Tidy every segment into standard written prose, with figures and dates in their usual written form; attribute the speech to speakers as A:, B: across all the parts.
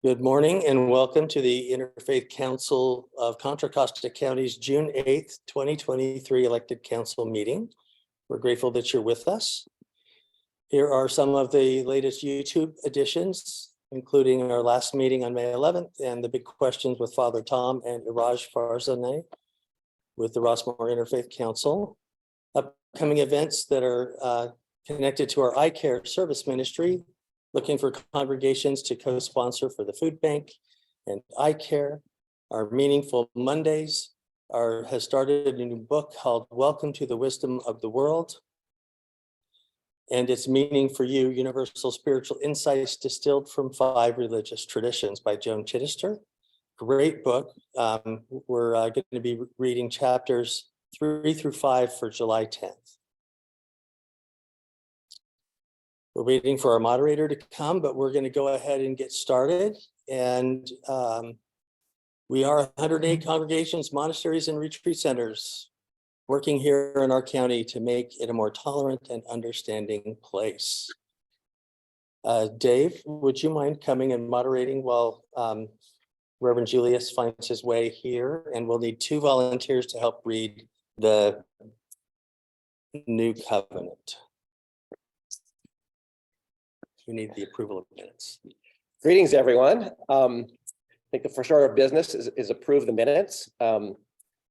A: Good morning and welcome to the Interfaith Council of Contra Costa County's June 8th, 2023 elected council meeting. We're grateful that you're with us. Here are some of the latest YouTube editions, including our last meeting on May 11th and the big questions with Father Tom and Iraj Farzaneh with the Rossmore Interfaith Council. Upcoming events that are connected to our eye care service ministry, looking for congregations to co-sponsor for the food bank and eye care. Our Meaningful Mondays has started a new book called Welcome to the Wisdom of the World. And Its Meaning for You, Universal Spiritual Insights Distilled from 5 Religious Traditions by Joan Chittister. Great book. We're going to be reading chapters 3 through 5 for July 10th. We're waiting for our moderator to come, but we're going to go ahead and get started. And we are 108 congregations, monasteries, and retreat centers working here in our county to make it a more tolerant and understanding place. Dave, would you mind coming and moderating while Reverend Julius finds his way here? And we'll need 2 volunteers to help read the new covenant. We need the approval of minutes.
B: Greetings, everyone. I think the first order of business is approve the minutes. May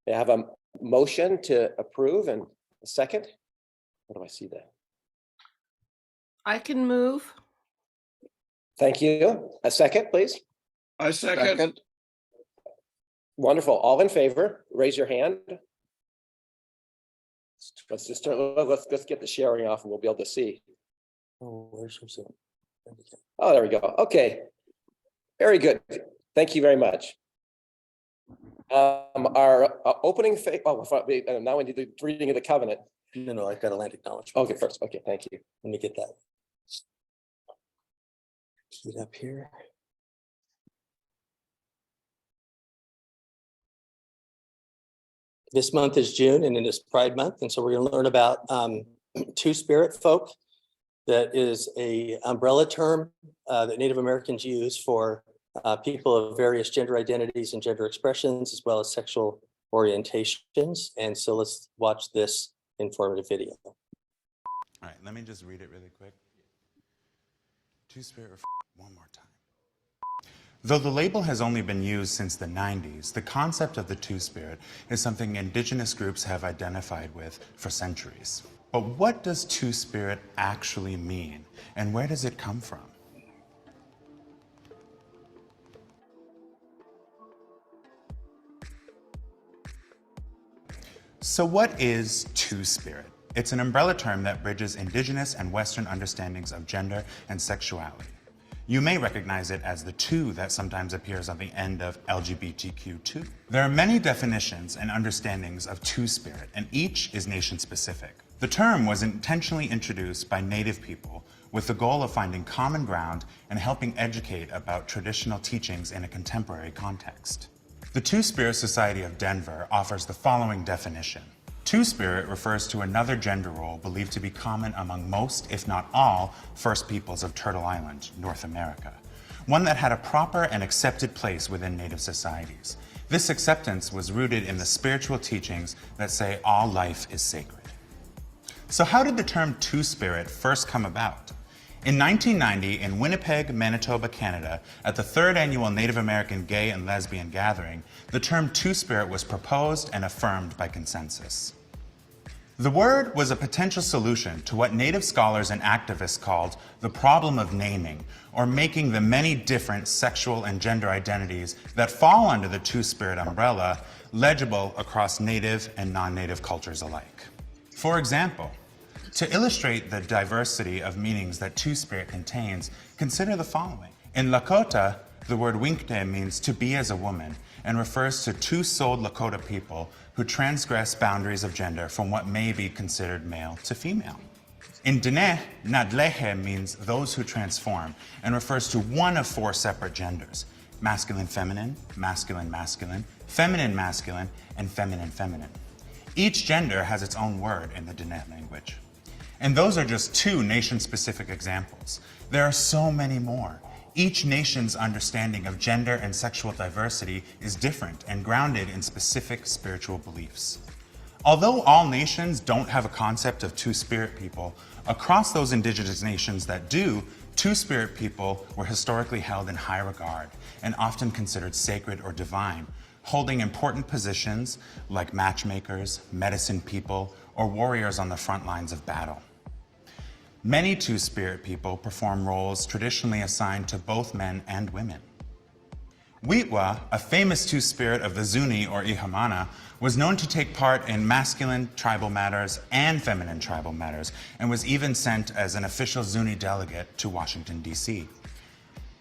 B: I have a motion to approve and a second? What do I see there?
C: I can move.
B: Thank you. A second, please.
D: I second.
B: Wonderful. All in favor, raise your hand. Let's just start. Let's get the sharing off and we'll be able to see.
A: Oh, where's your Zoom?
B: Oh, there we go. Okay. Very good. Thank you very much. Our opening faith. Oh, now we need the reading of the covenant.
A: No, I've got a land acknowledgement.
B: Okay, first. Okay, thank you.
A: Let me get that. Keep it up here. This month is June and it is Pride Month. And so we're going to learn about Two-Spirit folk. That is an umbrella term that Native Americans use for people of various gender identities and gender expressions, as well as sexual orientations. And so let's watch this informative video.
E: All right, let me just read it really quick. Two-Spirit, one more time. Though the label has only been used since the 90s, the concept of the Two-Spirit is something indigenous groups have identified with for centuries. But what does Two-Spirit actually mean, and where does it come from? So what is Two-Spirit? It's an umbrella term that bridges indigenous and Western understandings of gender and sexuality. You may recognize it as the 2 that sometimes appears on the end of LGBTQ2. There are many definitions and understandings of Two-Spirit, and each is nation-specific. The term was intentionally introduced by Native people with the goal of finding common ground and helping educate about traditional teachings in a contemporary context. The Two-Spirit Society of Denver offers the following definition. Two-Spirit refers to another gender role believed to be common among most, if not all, First Peoples of Turtle Island, North America. One that had a proper and accepted place within Native societies. This acceptance was rooted in the spiritual teachings that say all life is sacred. So how did the term Two-Spirit first come about? In 1990, in Winnipeg, Manitoba, Canada, at the 3rd annual Native American Gay and Lesbian Gathering, the term Two-Spirit was proposed and affirmed by consensus. The word was a potential solution to what Native scholars and activists called the problem of naming, or making the many different sexual and gender identities that fall under the Two-Spirit umbrella legible across Native and non-Native cultures alike. For example, to illustrate the diversity of meanings that Two-Spirit contains, consider the following. In Lakota, the word winkte means to be as a woman and refers to two-souled Lakota people who transgress boundaries of gender from what may be considered male to female. In Dene, nadlehe means those who transform and refers to one of 4 separate genders: masculine-feminine, masculine-masculine, feminine-masculine, and feminine-feminine. Each gender has its own word in the Dene language. And those are just 2 nation-specific examples. There are so many more. Each nation's understanding of gender and sexual diversity is different and grounded in specific spiritual beliefs. Although all nations don't have a concept of two-spirit people, across those indigenous nations that do, two-spirit people were historically held in high regard and often considered sacred or divine, holding important positions like matchmakers, medicine people, or warriors on the front lines of battle. Many two-spirit people perform roles traditionally assigned to both men and women. Witwa, a famous two-spirit of the Zuni or Ihumana, was known to take part in masculine tribal matters and feminine tribal matters, and was even sent as an official Zuni delegate to Washington, D.C.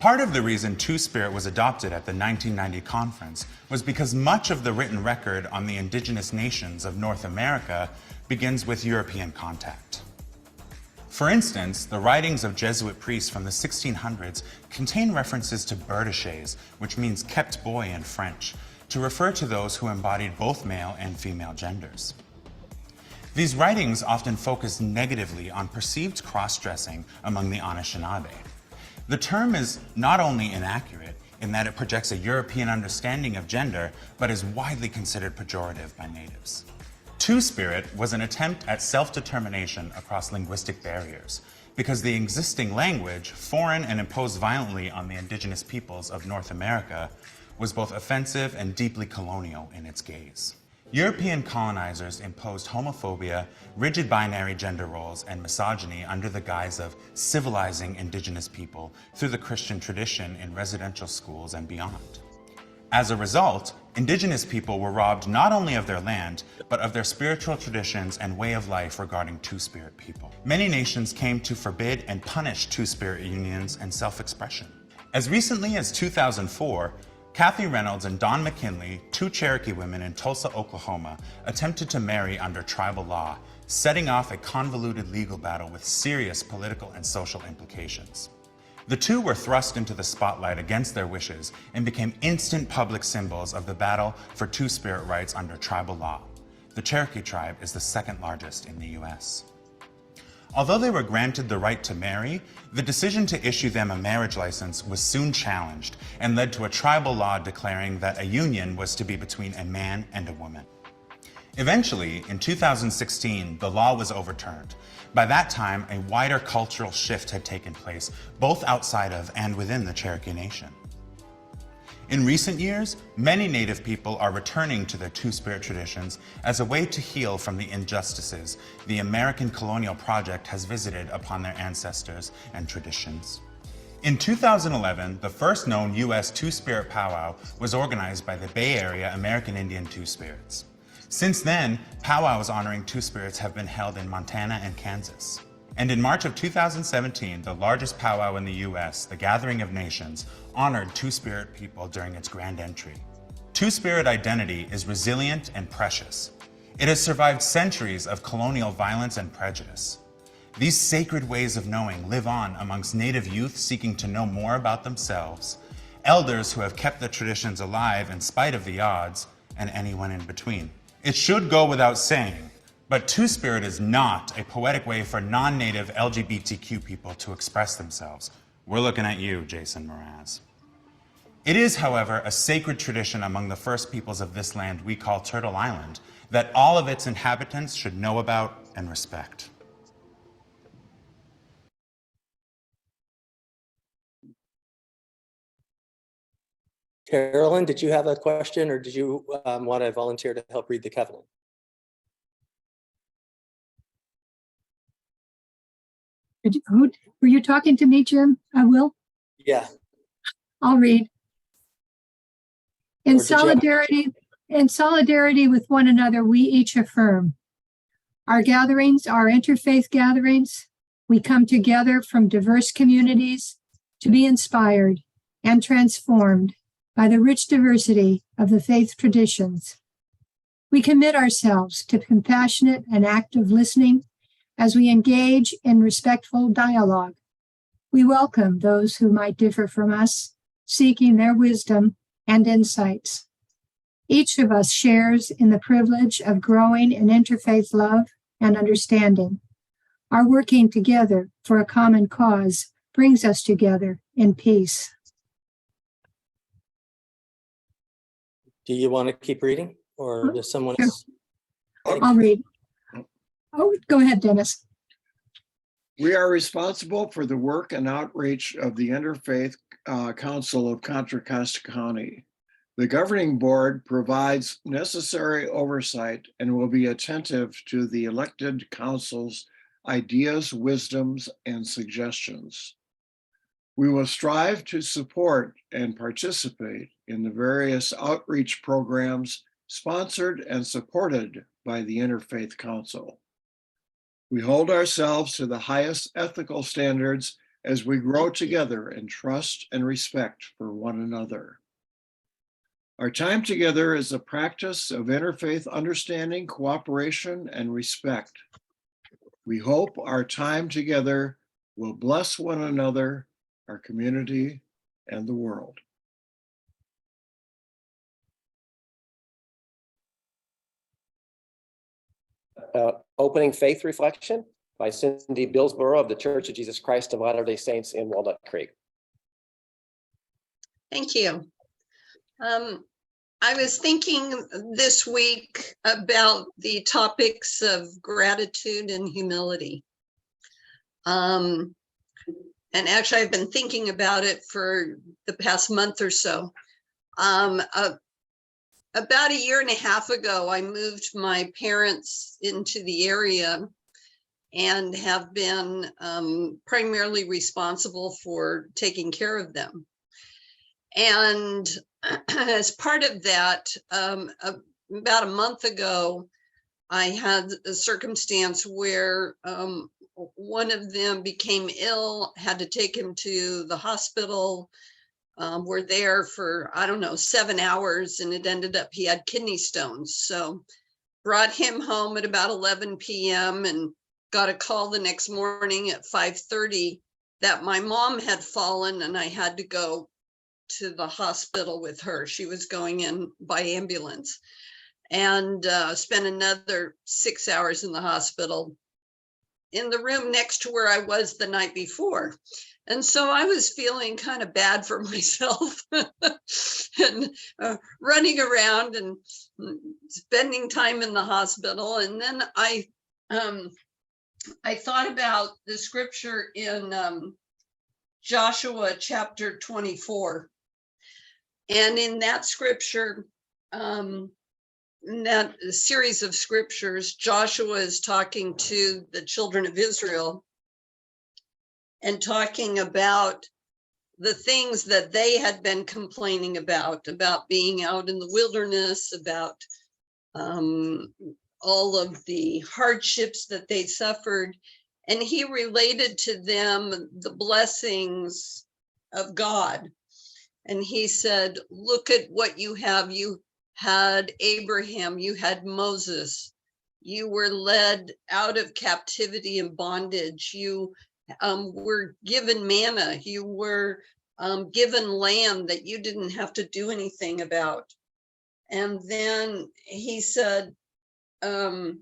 E: Part of the reason two-spirit was adopted at the 1990 conference was because much of the written record on the indigenous nations of North America begins with European contact. For instance, the writings of Jesuit priests from the 1600s contain references to berdaches, which means kept boy in French, to refer to those who embodied both male and female genders. These writings often focus negatively on perceived cross-dressing among the Anishinaabe. The term is not only inaccurate in that it projects a European understanding of gender, but is widely considered pejorative by natives. Two-spirit was an attempt at self-determination across linguistic barriers, because the existing language, foreign and imposed violently on the indigenous peoples of North America, was both offensive and deeply colonial in its gaze. European colonizers imposed homophobia, rigid binary gender roles, and misogyny under the guise of civilizing indigenous people through the Christian tradition in residential schools and beyond. As a result, indigenous people were robbed not only of their land, but of their spiritual traditions and way of life regarding two-spirit people. Many nations came to forbid and punish two-spirit unions and self-expression. As recently as 2004, Kathy Reynolds and Dawn McKinley, two Cherokee women in Tulsa, Oklahoma, attempted to marry under tribal law, setting off a convoluted legal battle with serious political and social implications. The two were thrust into the spotlight against their wishes and became instant public symbols of the battle for two-spirit rights under tribal law. The Cherokee tribe is the second largest in the US. Although they were granted the right to marry, the decision to issue them a marriage license was soon challenged and led to a tribal law declaring that a union was to be between a man and a woman. Eventually, in 2016, the law was overturned. By that time, a wider cultural shift had taken place, both outside of and within the Cherokee Nation. In recent years, many Native people are returning to their two-spirit traditions as a way to heal from the injustices the American colonial project has visited upon their ancestors and traditions. In 2011, the first known U.S. two-spirit powwow was organized by the Bay Area American Indian Two-Spirits. Since then, powwows honoring two-spirits have been held in Montana and Kansas. And in March of 2017, the largest powwow in the US, the Gathering of Nations, honored two-spirit people during its grand entry. Two-spirit identity is resilient and precious. It has survived centuries of colonial violence and prejudice. These sacred ways of knowing live on amongst Native youth seeking to know more about themselves, elders who have kept the traditions alive in spite of the odds, and anyone in between. It should go without saying, but two-spirit is not a poetic way for non-native LGBTQ people to express themselves. We're looking at you, Jason Mraz. It is, however, a sacred tradition among the first peoples of this land we call Turtle Island that all of its inhabitants should know about and respect.
A: Carolyn, did you have a question, or did you want to volunteer to help read the covenant?
D: Were you talking to me, Jim? I will.
A: Yeah.
D: I'll read. In
A: Or did you have-
D: solidarity with one another, we each affirm. Our gatherings are interfaith gatherings. We come together from diverse communities to be inspired and transformed by the rich diversity of the faith traditions. We commit ourselves to compassionate and active listening as we engage in respectful dialogue. We welcome those who might differ from us, seeking their wisdom and insights. Each of us shares in the privilege of growing in interfaith love and understanding, are working together for a common cause brings us together in peace.
A: Do you want to keep reading or does someone
D: Sure.
A: else?
D: I'll read. Oh, go ahead, Dennis.
F: We are responsible for the work and outreach of the Interfaith Council of Contra Costa County. The governing board provides necessary oversight and will be attentive to the elected council's ideas, wisdoms, and suggestions. We will strive to support and participate in the various outreach programs sponsored and supported by the Interfaith Council. We hold ourselves to the highest ethical standards as we grow together in trust and respect for one another. Our time together is a practice of interfaith understanding, cooperation, and respect. We hope our time together will bless one another, our community, and the world.
B: Opening faith reflection by Cindy Bilsborough of the Church of Jesus Christ of Latter-day Saints in Walnut Creek.
G: Thank you. I was thinking this week about the topics of gratitude and humility. And actually, I've been thinking about it for the past month or so. About a year and a half ago, I moved my parents into the area and have been primarily responsible for taking care of them. And as part of that, about a month ago, I had a circumstance where one of them became ill, had to take him to the hospital. We're there for, 7 hours, and it ended up he had kidney stones. So brought him home at about 11 p.m. and got a call the next morning at 5:30 that my mom had fallen and I had to go to the hospital with her. She was going in by ambulance, and spent another 6 hours in the hospital in the room next to where I was the night before. And so I was feeling kind of bad for myself and running around and spending time in the hospital. And then I thought about the scripture in Joshua chapter 24. And in that scripture, in that series of scriptures, Joshua is talking to the children of Israel and talking about the things that they had been complaining about being out in the wilderness, about all of the hardships that they suffered. And he related to them the blessings of God. And he said, look at what you have. You had Abraham, you had Moses, you were led out of captivity and bondage. You were given manna, you were given land that you didn't have to do anything about. And then he said in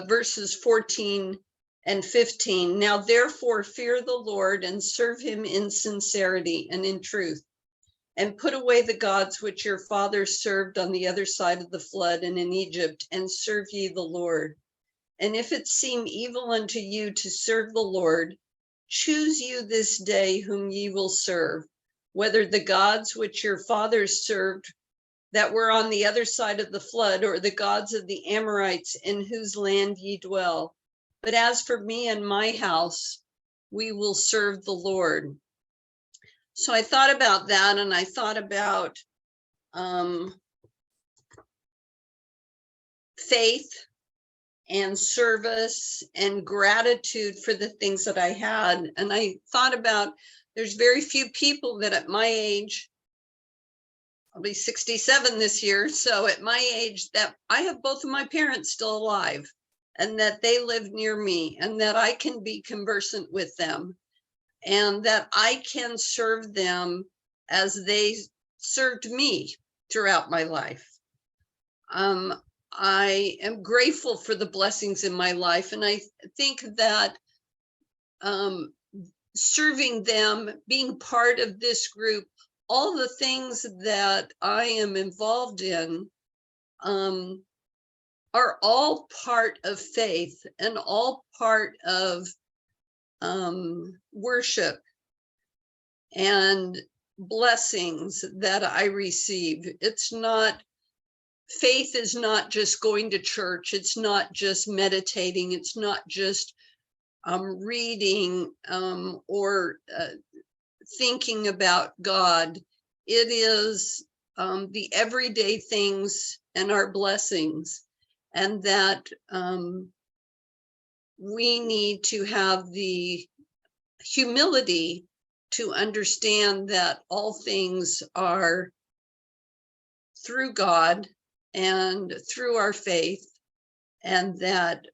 G: verses 14 and 15, now therefore fear the Lord and serve him in sincerity and in truth, and put away the gods which your fathers served on the other side of the flood and in Egypt, and serve ye the Lord. And if it seem evil unto you to serve the Lord, choose you this day whom ye will serve, whether the gods which your fathers served that were on the other side of the flood, or the gods of the Amorites in whose land ye dwell. But as for me and my house, we will serve the Lord. So I thought about that, and I thought about faith and service and gratitude for the things that I had. And I thought about, there's very few people that at my age, I'll be 67 this year, so at my age, that I have both of my parents still alive, and that they live near me, and that I can be conversant with them, and that I can serve them as they served me throughout my life. I am grateful for the blessings in my life, and I think that serving them, being part of this group, all the things that I am involved in are all part of faith and all part of worship and blessings that I receive. It's not, faith is not just going to church. It's not just meditating. It's not just reading or thinking about God. It is the everyday things and our blessings, and that we need to have the humility to understand that all things are through God and through our faith, and that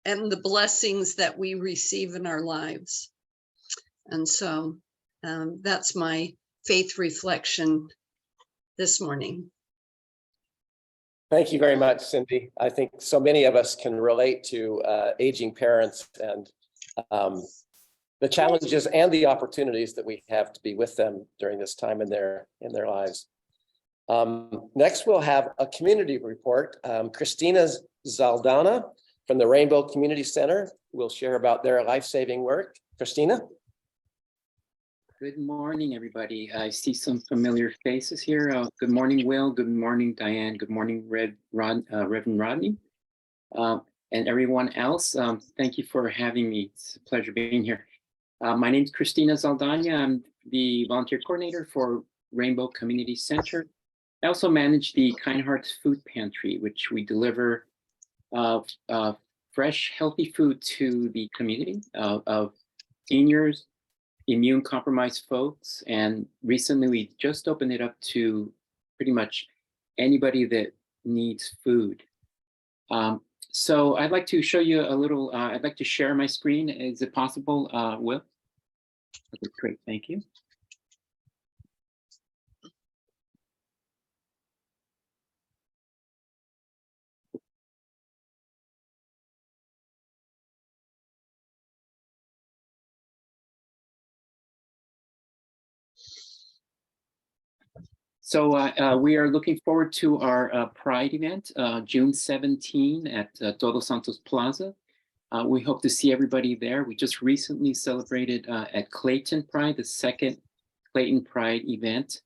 G: and the blessings that we receive in our lives. And so that's my faith reflection this morning.
B: Thank you very much, Cindy. I think so many of us can relate to aging parents and the challenges and the opportunities that we have to be with them during this time in their lives. Next, we'll have a community report. Cristina Zaldana from the Rainbow Community Center will share about their life-saving work. Cristina?
H: Good morning, everybody. I see some familiar faces here. Good morning, Will. Good morning, Diane. Good morning, Reverend Rodney. And everyone else. Thank you for having me. It's a pleasure being here. My name is Cristina Zaldana. I'm the volunteer coordinator for Rainbow Community Center. I also manage the Kind Hearts Food Pantry, which we deliver fresh, healthy food to the community of seniors, immune-compromised folks, and recently we just opened it up to pretty much anybody that needs food. So I'd like to show you a little, I'd like to share my screen. Is it possible, Will? Okay, great, thank you. So we are looking forward to our Pride event, June 17 at Todos Santos Plaza. We hope to see everybody there. We just recently celebrated at Clayton Pride, the second Clayton Pride event.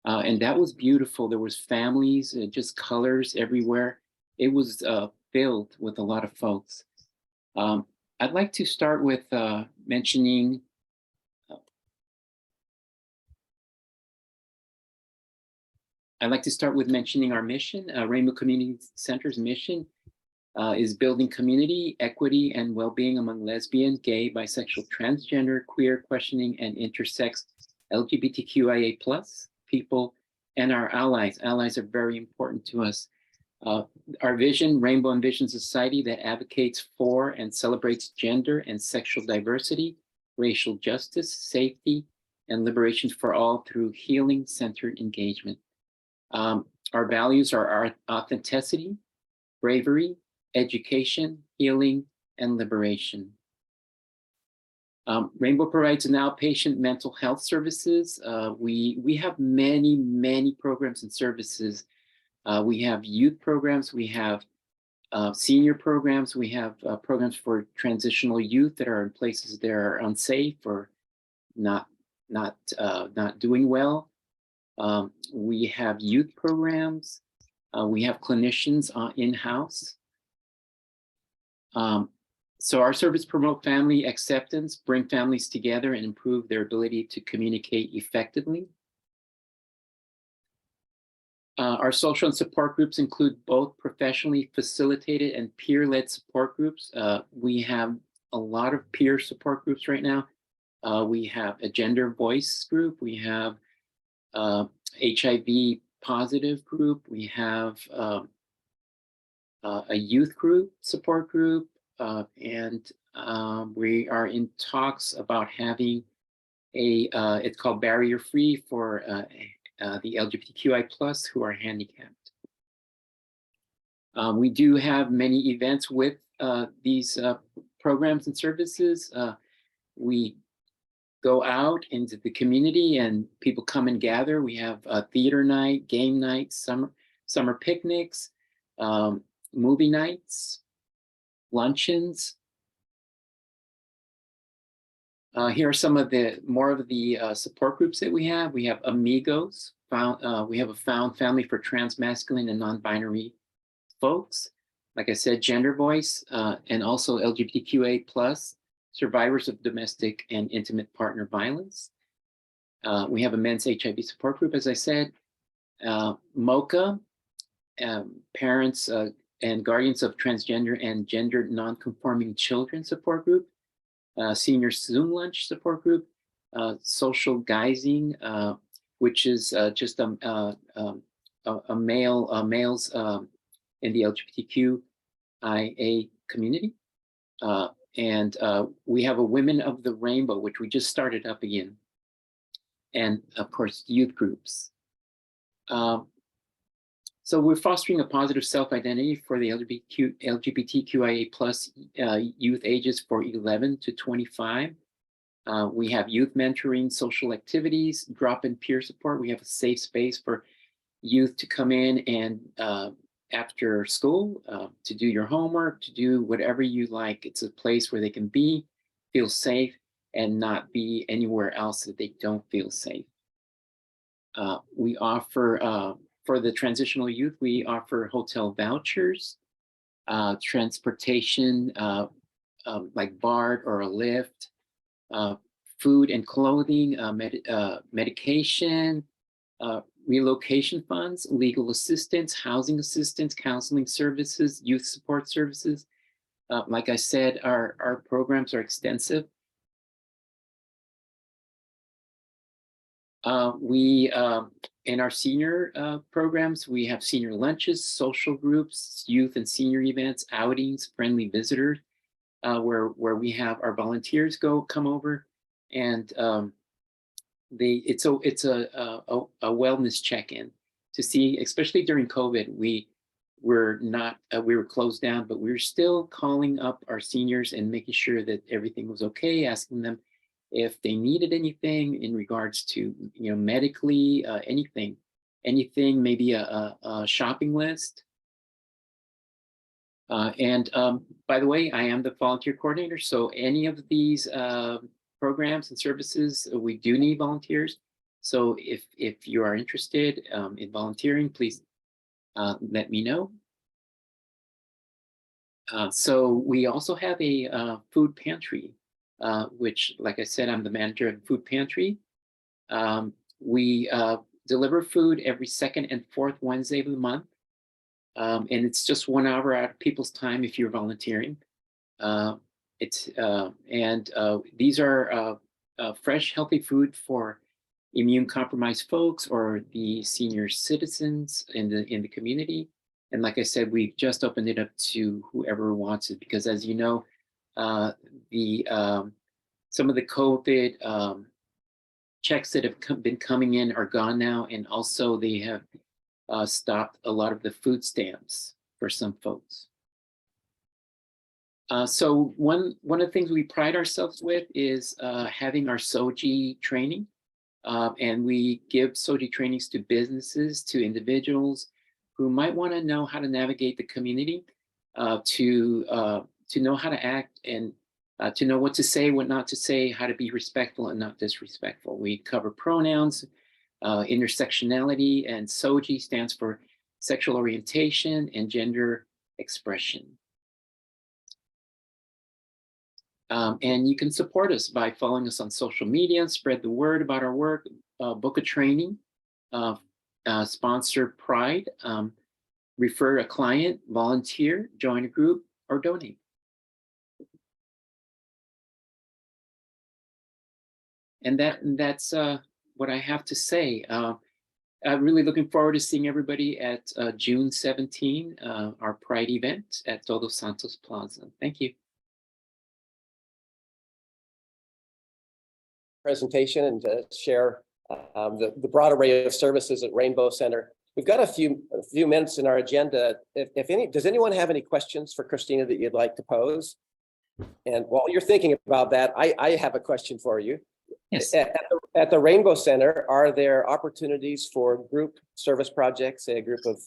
H: And that was beautiful. There was families, just colors everywhere. It was filled with a lot of folks. I'd like to start with mentioning our mission. Rainbow Community Center's mission is building community, equity, and well-being among lesbian, gay, bisexual, transgender, queer, questioning, and intersex LGBTQIA+ people and our allies. Allies are very important to us. Our vision, Rainbow envisions a society that advocates for and celebrates gender and sexual diversity, racial justice, safety, and liberation for all through healing-centered engagement. Our values are our authenticity, bravery, education, healing, and liberation. Rainbow provides an outpatient mental health services. We have many programs and services. We have youth programs, we have senior programs, we have programs for transitional youth that are in places that are unsafe or not doing well. We have youth programs. We have clinicians in-house. So our service promote family acceptance, bring families together, and improve their ability to communicate effectively. Our social and support groups include both professionally facilitated and peer-led support groups. We have a lot of peer support groups right now. We have a gender voice group. We have HIV positive group. We have a youth group, support group, and we are in talks about having a, it's called Barrier Free for the LGBTQI+ who are handicapped. We do have many events with these programs and services. We go out into the community and people come and gather. We have a theater night, game night, summer picnics, movie nights, luncheons. Here are some of the more of the support groups that we have. We have Amigos. We have a found family for transmasculine and non-binary folks. Like I said, Gender Voice, and also LGBTQA plus survivors of domestic and intimate partner violence. We have a men's HIV support group, as I said. MOCA, parents and guardians of transgender and gender non-conforming children support group. Senior Zoom lunch support group. Social Guising, which is just males in the LGBTQIA community. And we have a Women of the Rainbow, which we just started up again. And of course, youth groups. So we're fostering a positive self-identity for the LGBTQIA plus youth ages for 11 to 25. We have youth mentoring, social activities, drop-in peer support. We have a safe space for youth to come in and after school to do your homework, to do whatever you like. It's a place where they can be, feel safe, and not be anywhere else that they don't feel safe. We offer, for the transitional youth, we offer hotel vouchers, transportation like BART or a Lyft, food and clothing, medication, relocation funds, legal assistance, housing assistance, counseling services, youth support services. Like I said, our programs are extensive. In our senior programs, we have senior lunches, social groups, youth and senior events, outings, friendly visitors, where we have our volunteers come over, and it's a wellness check-in to see, especially during COVID. We were closed down, but we were still calling up our seniors and making sure that everything was okay, asking them if they needed anything in regards to, medically, anything, maybe a shopping list. And by the way, I am the volunteer coordinator. So any of these programs and services, we do need volunteers. So if you are interested in volunteering, please let me know. So we also have a food pantry, which, like I said, I'm the manager of the food pantry. We deliver food every second and fourth Wednesday of the month. And it's just 1 hour out of people's time if you're volunteering. These are fresh, healthy food for immune compromised folks or the senior citizens in the community. And like I said, we've just opened it up to whoever wants it, because as you know, some of the COVID checks that have been coming in are gone now, and also they have stopped a lot of the food stamps for some folks. So one of the things we pride ourselves with is having our SOGI training, and we give SOGI trainings to businesses, to individuals who might want to know how to navigate the community, to know how to act, and to know what to say, what not to say, how to be respectful and not disrespectful. We cover pronouns, intersectionality, and SOGI stands for sexual orientation and gender expression. And you can support us by following us on social media, spread the word about our work, book a training, sponsor Pride, refer a client, volunteer, join a group, or donate. And that's what I have to say. I'm really looking forward to seeing everybody at June 17, our Pride event at Todos Santos Plaza. Thank you. Presentation and to share the broad array of services at Rainbow Center. We've got a few minutes in our agenda. Does anyone have any questions for Cristina that you'd like to pose? And while you're thinking about that, I have a question for you. Yes.
B: At the Rainbow Center, are there opportunities for group service projects, say a group of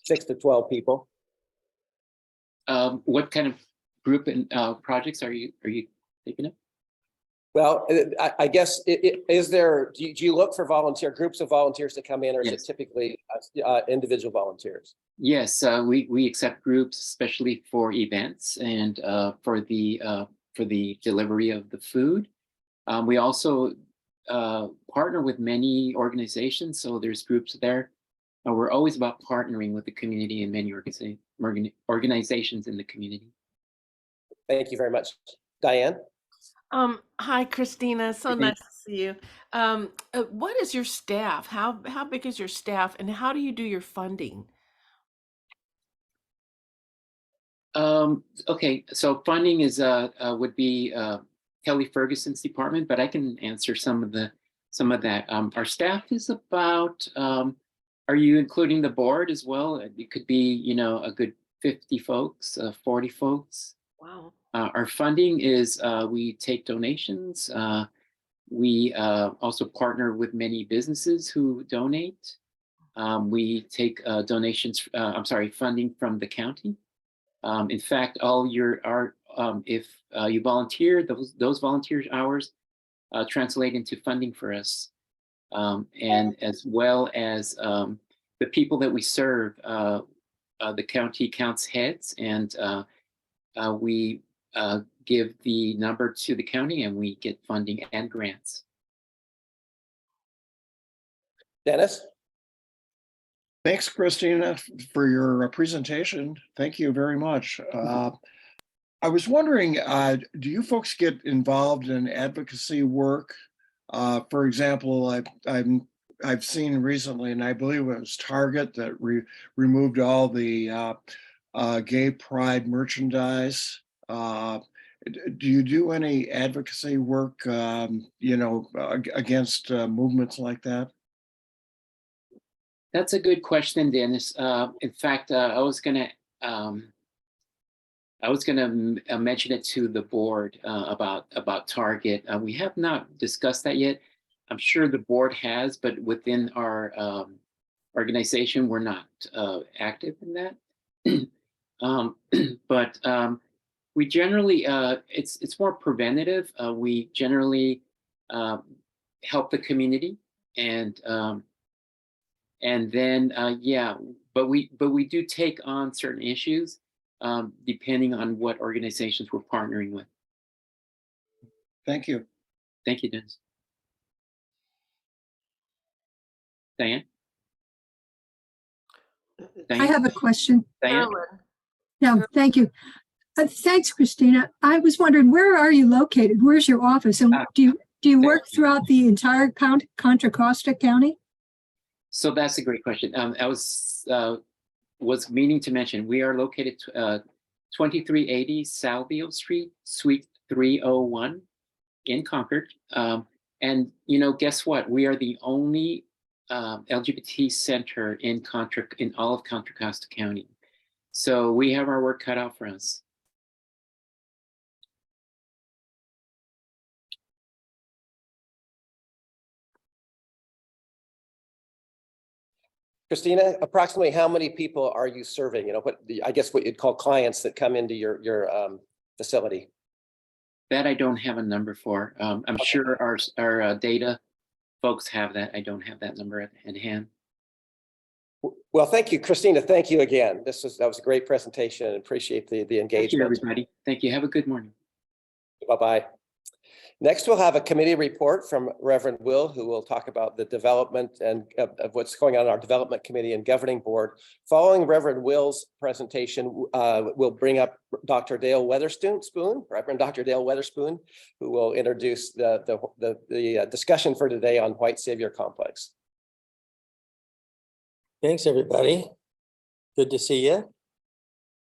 B: 6 to 12 people?
H: What kind of group and projects are you thinking of?
B: Well, I guess, is there, do you look for groups of volunteers to come in, or is it
H: Yes.
B: typically individual volunteers?
H: Yes, we accept groups, especially for events and for the delivery of the food. We also partner with many organizations, so there's groups there. We're always about partnering with the community and many organizations in the community.
B: Thank you very much. Diane?
C: Hi, Christina. So nice to see you. What is your staff? How big is your staff, and how do you do your funding?
H: Okay, so funding is would be Kelly Ferguson's department, but I can answer some of that. Our staff is about. Are you including the board as well? It could be a good 50 folks, 40 folks.
C: Wow.
H: Our funding is we take donations. We also partner with many businesses who donate. We take donations. Funding from the county. In fact, if you volunteer, those volunteer hours translate into funding for us, and as well as the people that we serve. The county counts heads, and we give the number to the county, and we get funding and grants.
B: Dennis?
F: Thanks, Christina, for your presentation. Thank you very much. I was wondering, do you folks get involved in advocacy work? For example, I've seen recently, and I believe it was Target that removed all the gay pride merchandise. Do you do any advocacy work, against movements like that?
H: That's a good question, Dennis. In fact, I was gonna mention it to the board about Target. We have not discussed that yet. I'm sure the board has, but within our organization, we're not active in that. But we generally, it's more preventative. We generally help the community, and then but we do take on certain issues depending on what organizations we're partnering with.
F: Thank you.
H: Thank you, Dennis. Diane?
D: I have a question.
H: Diane?
C: Carolyn.
D: No, thank you. Thanks, Christina. I was wondering, where are you located? Where's your office? And do you work throughout the entire Contra Costa County?
H: So that's a great question. I was meaning to mention, we are located 2380 Salvio Street, Suite 301 in Concord. And guess what? We are the only LGBT center in all of Contra Costa County. So we have our work cut out for us.
B: Christina, approximately how many people are you serving? What you'd call clients that come into your facility?
H: That I don't have a number for. I'm sure our data folks have that. I don't have that number at hand.
B: Well, thank you, Christina. Thank you again. That was a great presentation, and appreciate the engagement.
H: Thank you, everybody. Thank you. Have a good morning.
B: Bye-bye. Next, we'll have a committee report from Reverend Will, who will talk about the development and of what's going on in our development committee and governing board. Following Reverend Will's presentation, we'll bring up Dr. Dale Weatherspoon, Reverend Dr. Dale Weatherspoon, who will introduce the discussion for today on White Savior Complex.
A: Thanks, everybody. Good to see you.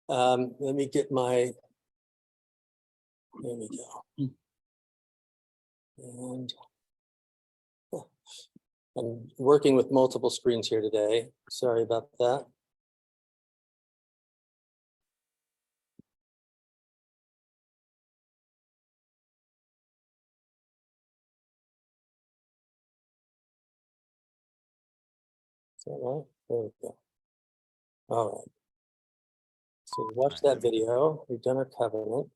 A: Let me get there we go. And I'm working with multiple screens here today. Sorry about that. Is that right? There we go. All right. So we watched that video. We've done our covenant.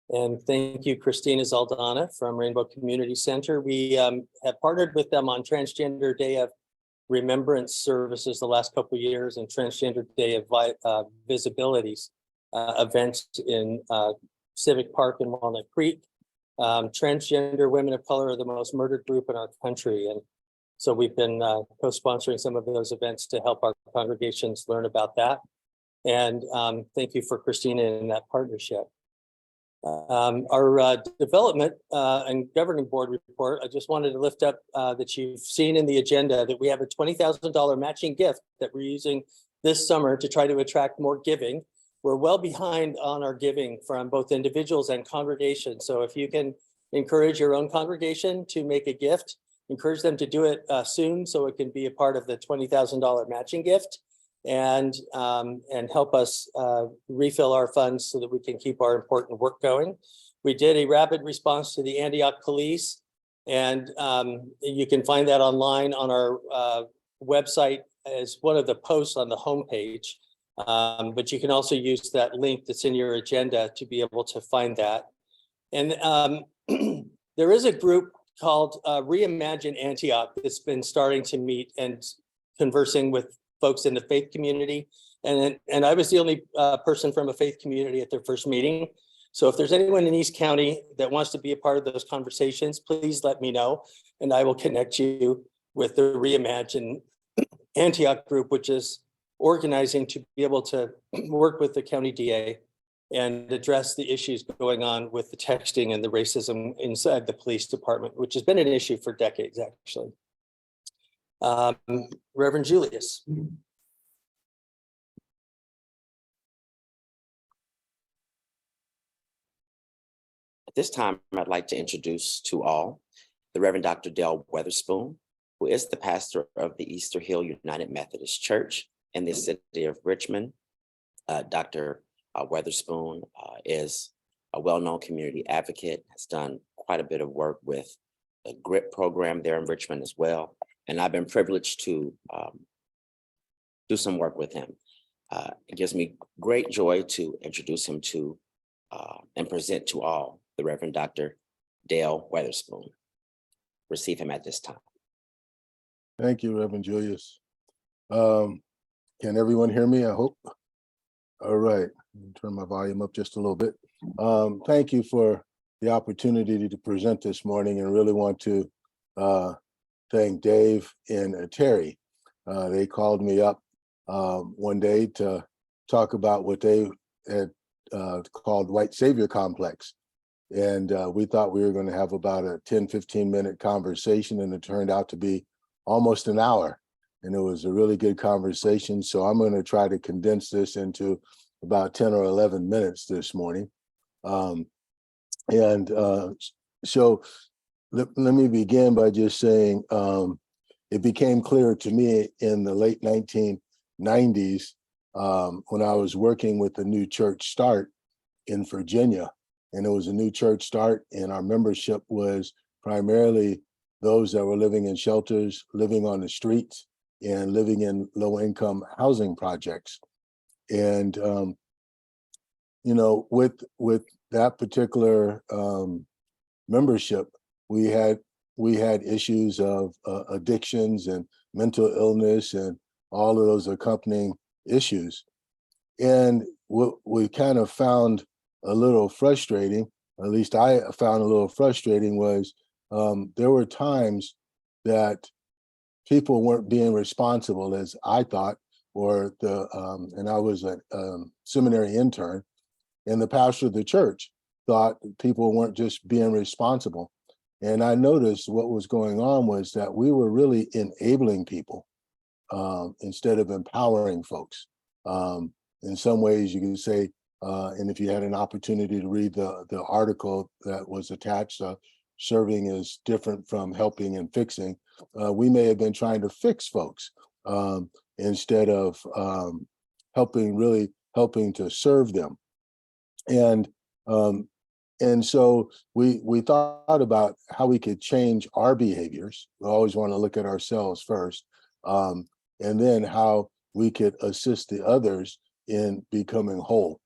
A: And thank you, Cristina Zaldana from Rainbow Community Center. We have partnered with them on Transgender Day of Remembrance services the last couple of years and Transgender Day of Visibilities events in Civic Park in Walnut Creek. Transgender women of color are the most murdered group in our country. And so we've been co-sponsoring some of those events to help our congregations learn about that. And thank you for Cristina in that partnership. Our development and governing board report, I just wanted to lift up that you've seen in the agenda that we have a $20,000 matching gift that we're using this summer to try to attract more giving. We're well behind on our giving from both individuals and congregations. So if you can encourage your own congregation to make a gift, encourage them to do it soon so it can be a part of the $20,000 matching gift. And help us refill our funds so that we can keep our important work going. We did a rapid response to the Antioch police, and you can find that online on our website as one of the posts on the homepage. But you can also use that link that's in your agenda to be able to find that. And there is a group called Reimagine Antioch that's been starting to meet and conversing with folks in the faith community. And I was the only person from a faith community at their first meeting. So if there's anyone in East County that wants to be a part of those conversations, please let me know. And I will connect you with the Reimagine Antioch group, which is organizing to be able to work with the county DA and address the issues going on with the texting and the racism inside the police department, which has been an issue for decades, actually. Reverend Julius.
I: At this time, I'd like to introduce to all the Reverend Dr. Dale Weatherspoon, who is the pastor of the Easter Hill United Methodist Church in the city of Richmond. Dr. Weatherspoon is a well-known community advocate, has done quite a bit of work with the GRIP program there in Richmond as well. And I've been privileged to do some work with him. It gives me great joy to introduce him to and present to all the Reverend Dr. Dale Weatherspoon. Receive him at this time.
J: Thank you, Reverend Julius. Can everyone hear me? I hope. All right, turn my volume up just a little bit. Thank you for the opportunity to present this morning, and really want to thank Dave and Terry. They called me up one day to talk about what they had called White Savior Complex. And we thought we were going to have about a 10-15 minute conversation, and it turned out to be almost an hour. And it was a really good conversation. So I'm going to try to condense this into about 10 or 11 minutes this morning. So let me begin by just saying it became clear to me in the late 1990s when I was working with the New Church Start in Virginia. And it was a new church start, and our membership was primarily those that were living in shelters, living on the streets, and living in low-income housing projects. And with that particular membership, we had issues of addictions and mental illness and all of those accompanying issues. And what we kind of found a little frustrating, at least I found a little frustrating, was there were times that people weren't being responsible, as I thought, or and I was a seminary intern, and the pastor of the church thought people weren't just being responsible. And I noticed what was going on was that we were really enabling people instead of empowering folks. In some ways, you can say, and if you had an opportunity to read the article that was attached, serving is different from helping and fixing. We may have been trying to fix folks instead of helping to serve them. And And so we thought about how we could change our behaviors. We always want to look at ourselves first, and then how we could assist the others in becoming whole.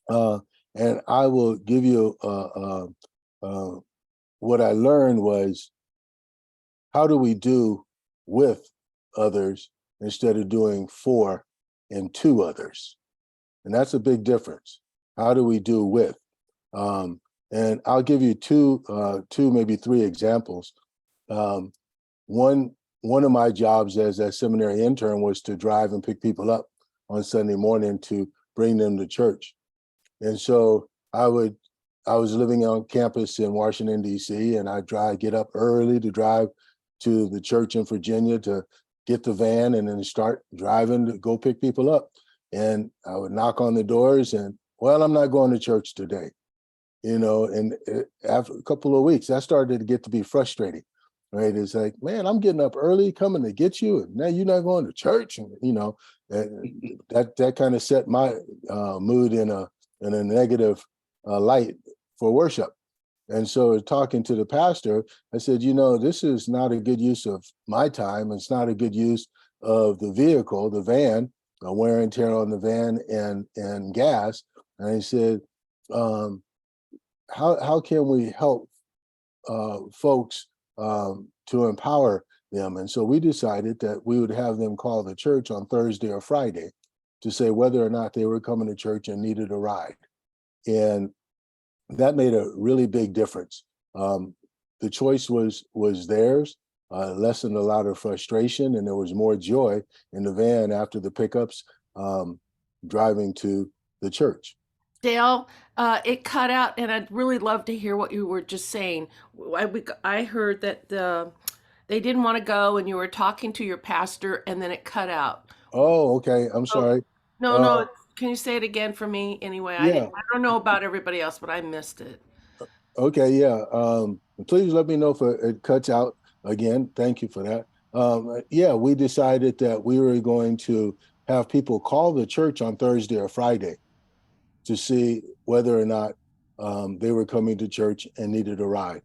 J: And I will give you what I learned was, how do we do with others instead of doing for and to others? And that's a big difference. How do we do with? And I'll give you two, maybe three examples. One of my jobs as a seminary intern was to drive and pick people up on Sunday morning to bring them to church. And so I was living on campus in Washington, D.C., and I'd get up early to drive to the church in Virginia to get the van and then start driving to go pick people up. And I would knock on the doors and, well, I'm not going to church today. And after a couple of weeks, that started to get to be frustrating, right? It's like, man, I'm getting up early coming to get you, and now you're not going to church. And, that kind of set my mood in a negative light for worship. And so talking to the pastor, I said, this is not a good use of my time. It's not a good use of the vehicle, the van, wear and tear on the van and gas. And I said, how can we help folks to empower them? And so we decided that we would have them call the church on Thursday or Friday to say whether or not they were coming to church and needed a ride. And that made a really big difference. The choice was theirs, lessened a lot of frustration, and there was more joy in the van after the pickups driving to the church.
C: Dale, it cut out, and I'd really love to hear what you were just saying. I heard that they didn't want to go, and you were talking to your pastor, and then it cut out.
J: Oh, okay. I'm sorry.
C: No. Can you say it again for me anyway?
J: Yeah.
C: I don't know about everybody else, but I missed it.
J: Okay, yeah. Please let me know if it cuts out again. Thank you for that. Yeah, we decided that we were going to have people call the church on Thursday or Friday to see whether or not they were coming to church and needed a ride.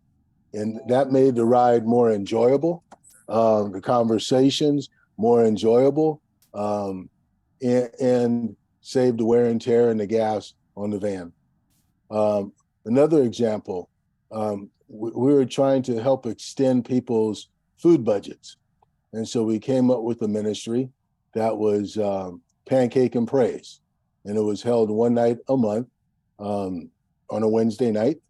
J: And that made the ride more enjoyable, the conversations more enjoyable, and saved the wear and tear and the gas on the van. Another example, we were trying to help extend people's food budgets. And so we came up with a ministry that was Pancake and Praise. And it was held one night a month on a Wednesday night.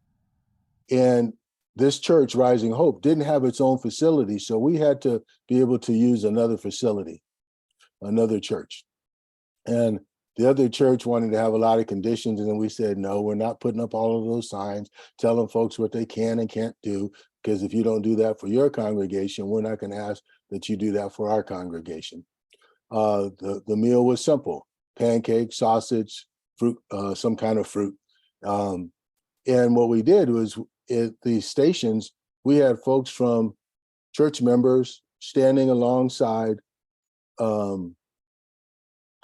J: And this church, Rising Hope, didn't have its own facility. So we had to be able to use another facility, another church. And the other church wanted to have a lot of conditions. And then we said, no, we're not putting up all of those signs, telling folks what they can and can't do. Because if you don't do that for your congregation, we're not going to ask that you do that for our congregation. The meal was simple: pancake, sausage, fruit, some kind of fruit. And what we did was, at the stations, we had folks from church members standing alongside the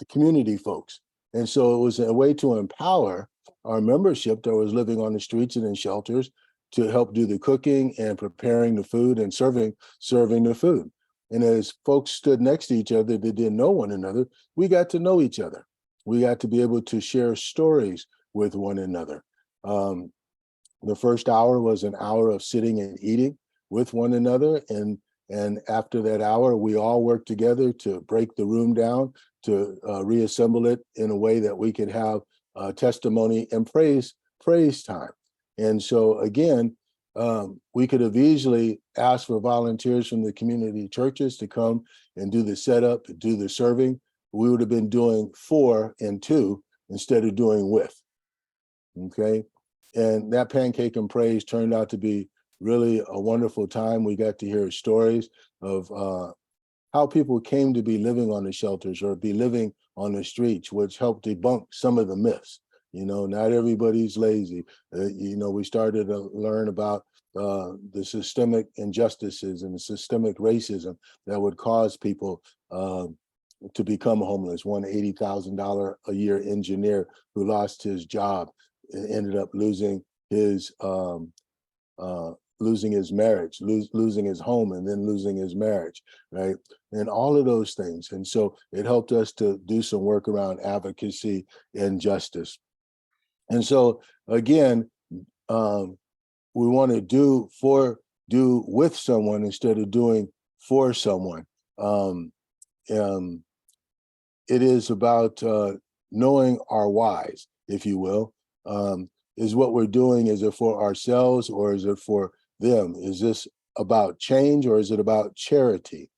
J: community folks. And so it was a way to empower our membership that was living on the streets and in shelters to help do the cooking and preparing the food and serving the food. And as folks stood next to each other that didn't know one another, we got to know each other. We got to be able to share stories with one another. The first hour was an hour of sitting and eating with one another. And after that hour, we all worked together to break the room down, to reassemble it in a way that we could have testimony and praise time. And so again, we could have easily asked for volunteers from the community churches to come and do the setup, do the serving. We would have been doing for and to instead of doing with. Okay. And that Pancake and Praise turned out to be really a wonderful time. We got to hear stories of how people came to be living on the shelters or be living on the streets, which helped debunk some of the myths. Not everybody's lazy. We started to learn about the systemic injustices and the systemic racism that would cause people to become homeless. One $80,000 a year engineer who lost his job ended up losing his losing his marriage, losing his home, and then losing his marriage, right? And all of those things. And so it helped us to do some work around advocacy and justice. And so again, we want to do with someone instead of doing for someone. It is about knowing our whys, if you will. Is what we're doing, is it for ourselves or is it for them? Is this about change or is it about charity?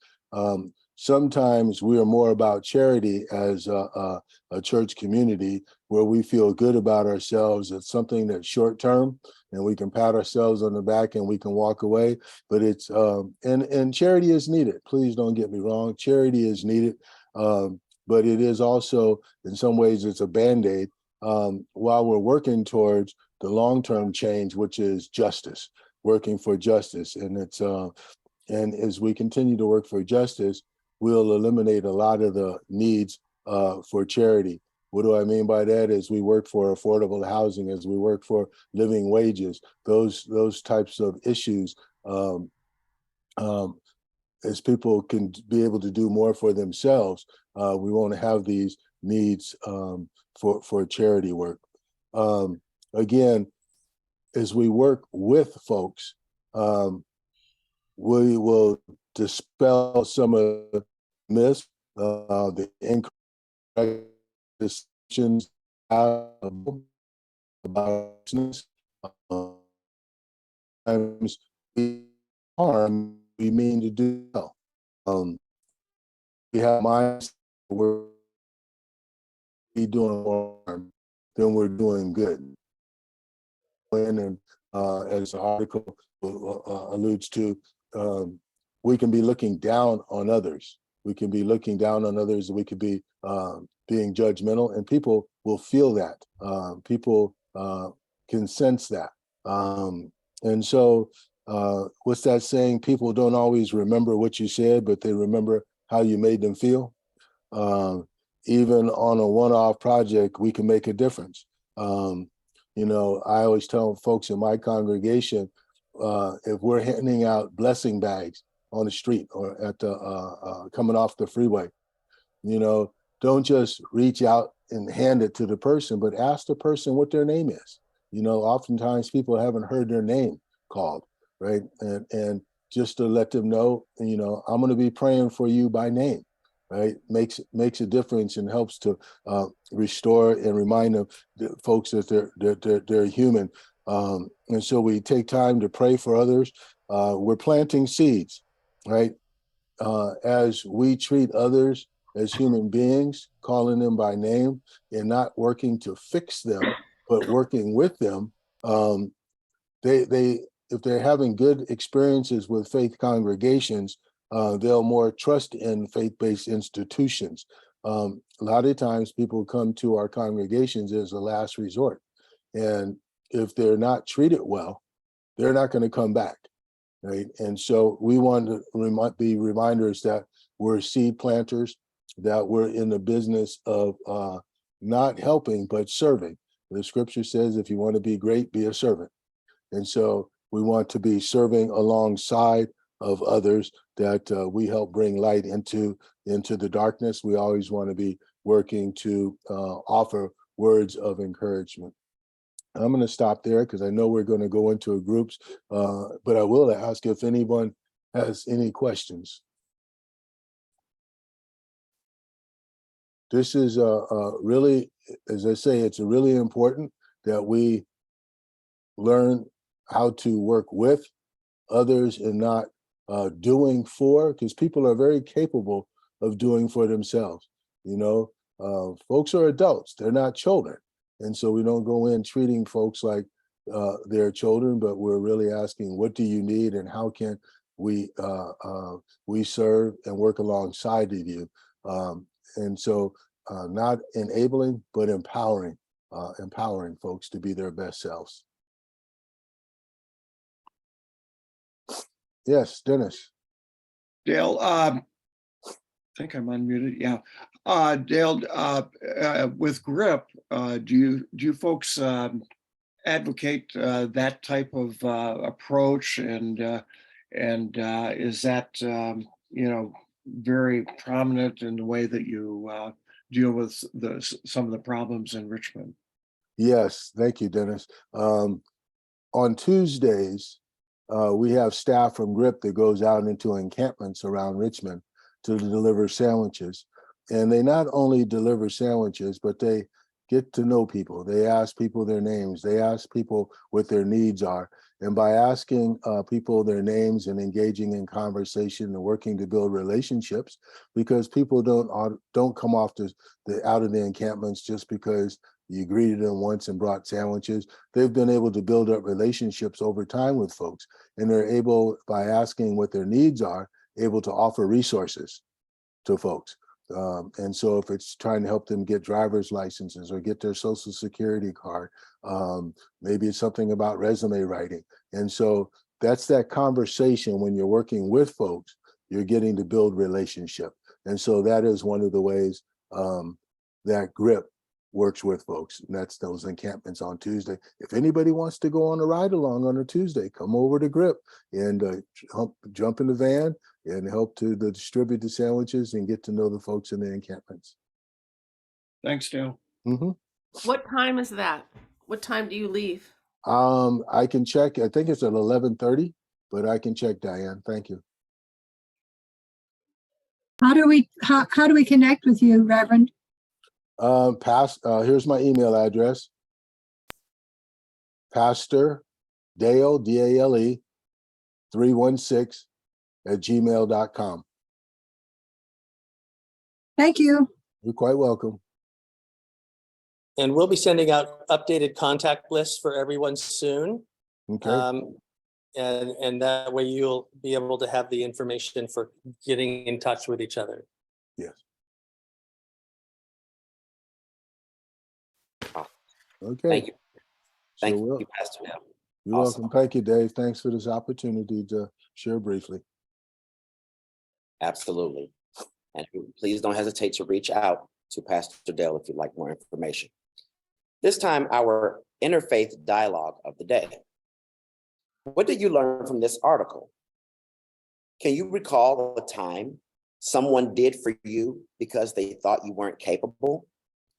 J: Sometimes we are more about charity as a church community where we feel good about ourselves. It's something that's short term and we can pat ourselves on the back and we can walk away. But it's, and charity is needed. Please don't get me wrong. Charity is needed. But it is also, in some ways, it's a Band-Aid while we're working towards the long-term change, which is justice, working for justice. And it's, and as we continue to work for justice, we'll eliminate a lot of the needs for charity. What do I mean by that? As we work for affordable housing, as we work for living wages, those types of issues, as people can be able to do more for themselves, we won't have these needs for charity work. Again, as we work with folks, we will dispel some of the myths, the incorrect decisions about business. Sometimes we harm, we mean to do well. We have minds we're doing harm, then we're doing good. And as the article alludes to, we can be looking down on others. We can be looking down on others. We could be being judgmental, and people will feel that. People can sense that. And so what's that saying? People don't always remember what you said, but they remember how you made them feel. Even on a one-off project, we can make a difference. You know, I always tell folks in my congregation, if we're handing out blessing bags on the street or at the coming off the freeway, you know, don't just reach out and hand it to the person, but ask the person what their name is. You know, oftentimes people haven't heard their name called, right? And just to let them know, you know, I'm going to be praying for you by name, right? Makes a difference and helps to restore and remind them, folks, that they're human. And so we take time to pray for others. We're planting seeds, right? As we treat others as human beings, calling them by name and not working to fix them, but working with them. If they're having good experiences with faith congregations, they'll more trust in faith-based institutions. A lot of times people come to our congregations as a last resort. And if they're not treated well, they're not going to come back, right? And so we want to be reminders that we're seed planters, that we're in the business of not helping, but serving. The scripture says, if you want to be great, be a servant. And so we want to be serving alongside of others, that we help bring light into the darkness. We always want to be working to offer words of encouragement. I'm going to stop there because I know we're going to go into groups, but I will ask if anyone has any questions. This is really, as I say, it's really important that we learn how to work with others and not doing for, because people are very capable of doing for themselves. You know, folks are adults, they're not children. And so we don't go in treating folks like they're children, but we're really asking, what do you need and how can we serve and work alongside of you? And so not enabling, but empowering folks to be their best selves. Yes, Dennis.
F: Dale, I think I'm unmuted. Yeah. Dale, with GRIP, do you folks advocate that type of approach, and is that very prominent in the way that you deal with some of the problems in Richmond?
J: Yes, thank you, Dennis. On Tuesdays, we have staff from GRIP that goes out into encampments around Richmond to deliver sandwiches. And they not only deliver sandwiches, but they get to know people. They ask people their names. They ask people what their needs are. And by asking people their names and engaging in conversation and working to build relationships, because people don't come off out of the encampments just because you greeted them once and brought sandwiches. They've been able to build up relationships over time with folks, and they're able, by asking what their needs are, able to offer resources to folks. And so if it's trying to help them get driver's licenses or get their social security card, maybe it's something about resume writing. And so that's that conversation when you're working with folks, you're getting to build relationship. And so that is one of the ways that GRIP works with folks. And that's those encampments on Tuesday. If anybody wants to go on a ride along on a Tuesday, come over to GRIP and jump in the van and help to distribute the sandwiches and get to know the folks in the encampments.
F: Thanks, Dale.
J: Mm-hmm.
C: What time is that? What time do you leave?
J: I can check. I think it's at 11:30, but I can check, Diane. Thank you.
D: How do we connect with you, Reverend?
J: Here's my email address. Pastor Dale, D-A-L-E, 316@gmail.com.
D: Thank you.
J: You're quite welcome.
A: And we'll be sending out updated contact lists for everyone soon.
J: Okay.
A: And that way you'll be able to have the information for getting in touch with each other.
J: Yes. Okay.
I: Thank you. Thank
J: So
I: you, Pastor Dale.
J: You're
I: Awesome.
J: welcome. Thank you, Dave. Thanks for this opportunity to share briefly.
I: Absolutely. And please don't hesitate to reach out to Pastor Dale if you'd like more information. This time, our Interfaith Dialogue of the day. What did you learn from this article? Can you recall a time someone did for you because they thought you weren't capable?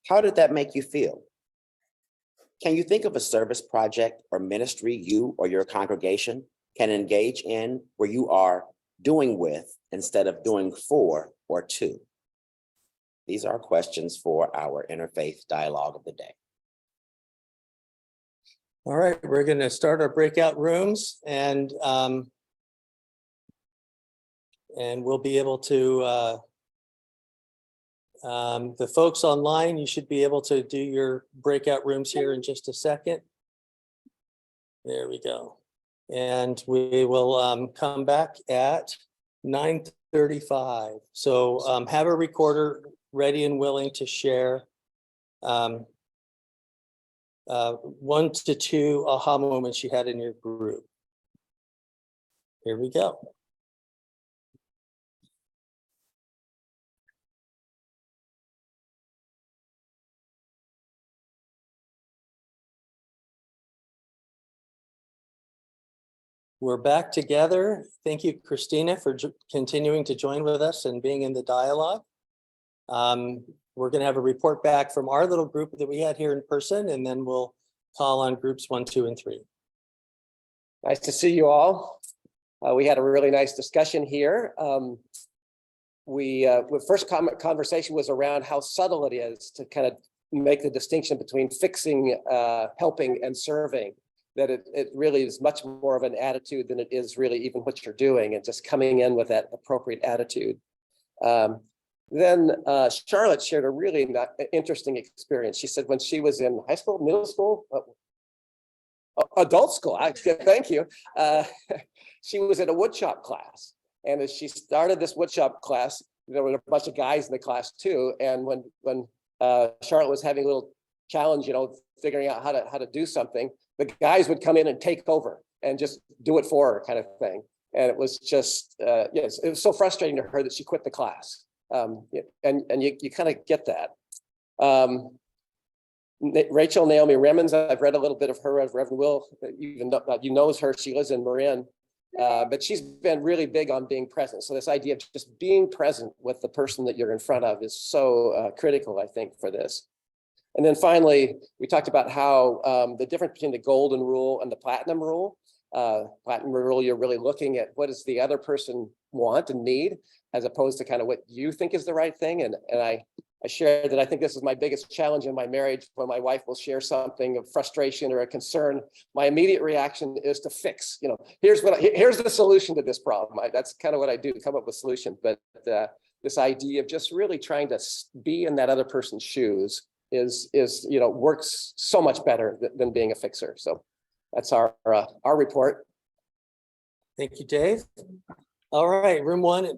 I: How did that make you feel? Can you think of a service project or ministry you or your congregation can engage in where you are doing with instead of doing for or to? These are questions for our Interfaith Dialogue of the day.
A: All right, we're going to start our breakout rooms, and we'll be able to, the folks online, you should be able to do your breakout rooms here in just a second. There we go. And we will come back at 9:35. So have a recorder ready and willing to share 1 to 2 aha moments you had in your group. Here we go. We're back together. Thank you, Cristina, for continuing to join with us and being in the dialogue. We're going to have a report back from our little group that we had here in person, and then we'll call on groups 1, 2, and 3.
B: Nice to see you all. We had a really nice discussion here. The first conversation was around how subtle it is to kind of make the distinction between fixing, helping, and serving. That it really is much more of an attitude than it is really even what you're doing, and just coming in with that appropriate attitude. Then Charlotte shared a really interesting experience. She said when she was in high school, middle school, adult school, thank you. She was in a woodshop class. And as she started this woodshop class, there were a bunch of guys in the class too. And when Charlotte was having a little challenge, figuring out how to do something, the guys would come in and take over and just do it for her, kind of thing. And it was just, yes, it was so frustrating to her that she quit the class. And you kind of get that. Rachel Naomi Remens, I've read a little bit of her, of Reverend Will, even though you knows her, she lives in Marin. But she's been really big on being present. So this idea of just being present with the person that you're in front of is so critical, I think, for this. And then finally, we talked about how the difference between the golden rule and the platinum rule. Platinum rule, you're really looking at what does the other person want and need, as opposed to kind of what you think is the right thing. And I shared that I think this is my biggest challenge in my marriage. When my wife will share something of frustration or a concern, my immediate reaction is to fix. You know, here's the solution to this problem. That's kind of what I do, come up with solutions. But this idea of just really trying to be in that other person's shoes is works so much better than being a fixer. So that's our report.
A: Thank you, Dave. All right, room one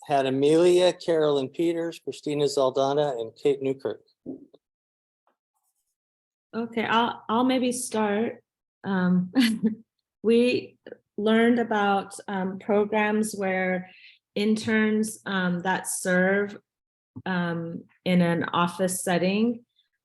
A: had Amelia, Carolyn Peters, Cristina Zaldana, and Kate Newkirk.
K: Okay, I'll maybe start. We learned about programs where interns that serve in an office setting,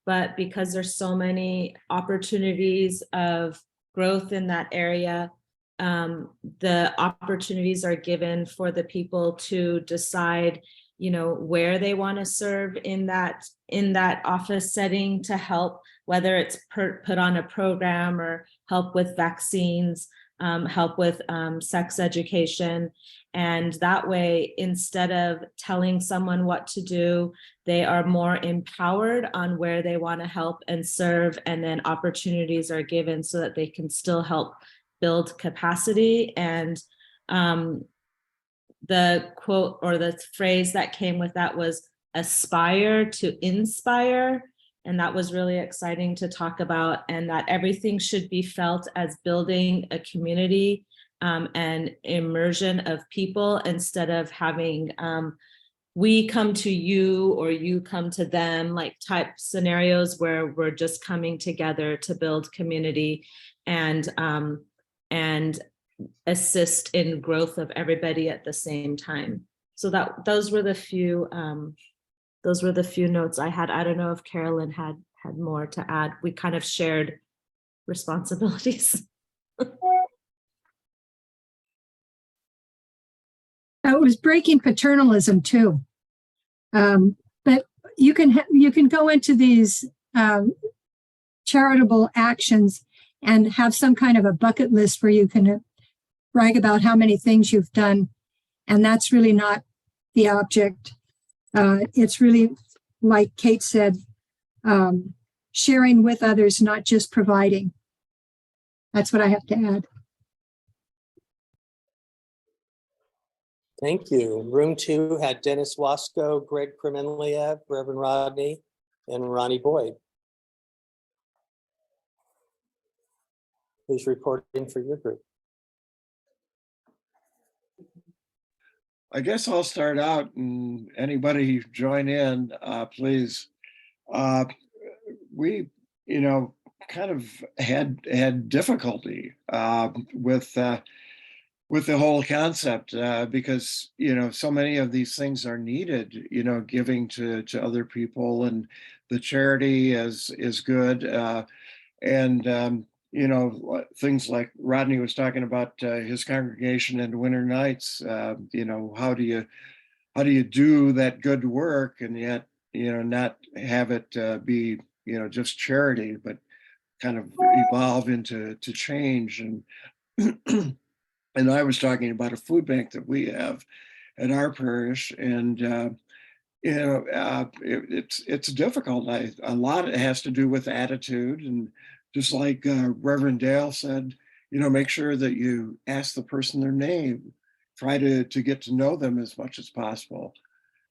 K: but because there's so many opportunities of growth in that area, the opportunities are given for the people to decide, where they want to serve in that office setting to help, whether it's put on a program or help with vaccines, help with sex education. And that way, instead of telling someone what to do, they are more empowered on where they want to help and serve, and then opportunities are given so that they can still help build capacity. And the quote or the phrase that came with that was aspire to inspire. And that was really exciting to talk about, and that everything should be felt as building a community and immersion of people, instead of having we come to you or you come to them, like type scenarios where we're just coming together to build community and assist in growth of everybody at the same time. So those were the few notes I had. I don't know if Carolyn had more to add. We kind of shared responsibilities.
D: It was breaking paternalism too. But you can go into these charitable actions and have some kind of a bucket list where you can brag about how many things you've done. And that's really not the object. It's really, like Kate said, sharing with others, not just providing. That's what I have to add.
A: Thank you. Room two had Dennis Wasco, Greg Kremenliev, Reverend Rodney, and Ronnie Boyd. Who's reporting for your group?
F: I guess I'll start out, and anybody join in, please. We, kind of had difficulty with the whole concept because so many of these things are needed. Giving to other people, and the charity is good, and things like Rodney was talking about his congregation and winter nights. How do you do that good work and yet not have it be just charity, but kind of evolve into change. And and I was talking about a food bank that we have at our parish, and it's difficult. A lot of it has to do with attitude, and just like Reverend Dale said, make sure that you ask the person their name, try to get to know them as much as possible.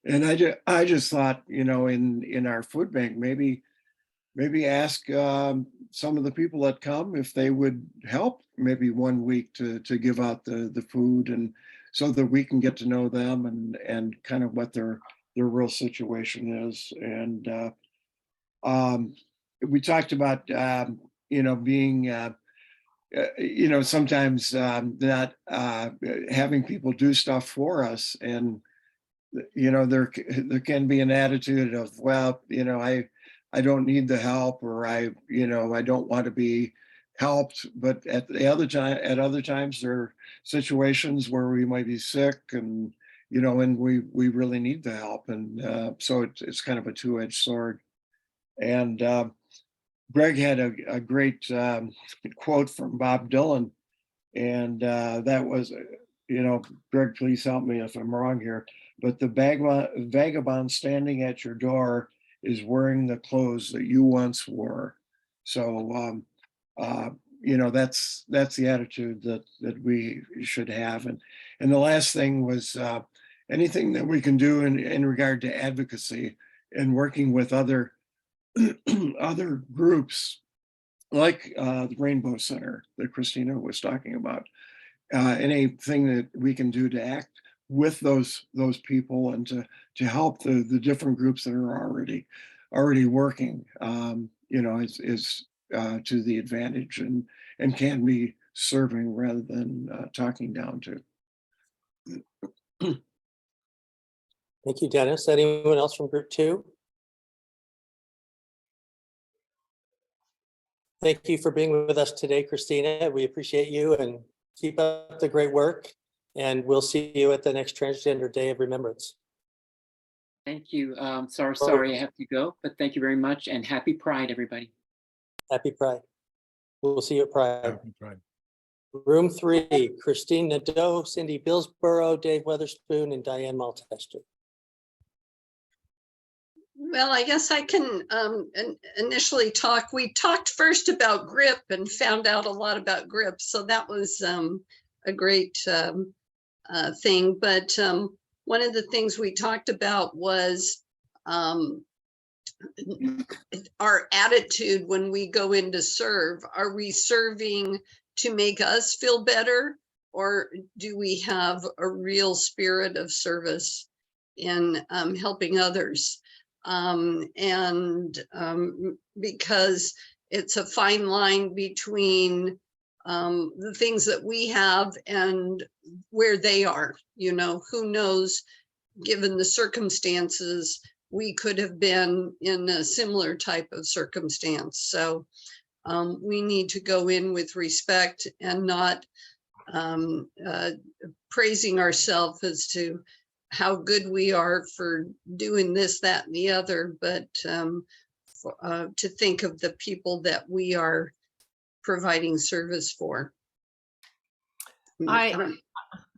F: And I just thought, in our food bank, maybe ask some of the people that come if they would help maybe 1 week to give out the food, and so that we can get to know them and kind of what their real situation is. And we talked about being sometimes not having people do stuff for us, and there can be an attitude of, well, I don't need the help, or I don't want to be helped. But at other times, there are situations where we might be sick, and and we really need the help. And so it's kind of a two-edged sword. And Greg had a great quote from Bob Dylan, and that was, Greg, please help me if I'm wrong here, but the vagabond standing at your door is wearing the clothes that you once wore. So, that's the attitude that we should have. And the last thing was anything that we can do in regard to advocacy and working with other other groups like the Rainbow Center that Cristina was talking about. Anything that we can do to act with those people and to help the different groups that are already working, is to the advantage and can be serving rather than talking down to.
A: Thank you, Dennis. Anyone else from group 2? Thank you for being with us today, Cristina. We appreciate you, and keep up the great work. And we'll see you at the next Transgender Day of Remembrance.
H: Thank you. Sorry I have to go, but thank you very much, and happy Pride, everybody.
A: Happy Pride. We'll see you at Pride.
J: Happy Pride.
A: Room 3, Christine Nadeau, Cindy Bilsborough, Dave Weatherspoon, and Diane Maltester.
G: Well, I guess I can initially talk. We talked first about GRIP and found out a lot about GRIP. So that was a great thing. But one of the things we talked about was our attitude when we go in to serve. Are we serving to make us feel better, or do we have a real spirit of service in helping others? Because it's a fine line between the things that we have and where they are. Who knows, given the circumstances, we could have been in a similar type of circumstance. So we need to go in with respect and not praising ourselves as to how good we are for doing this, that, and the other, but to think of the people that we are providing service for.
C: I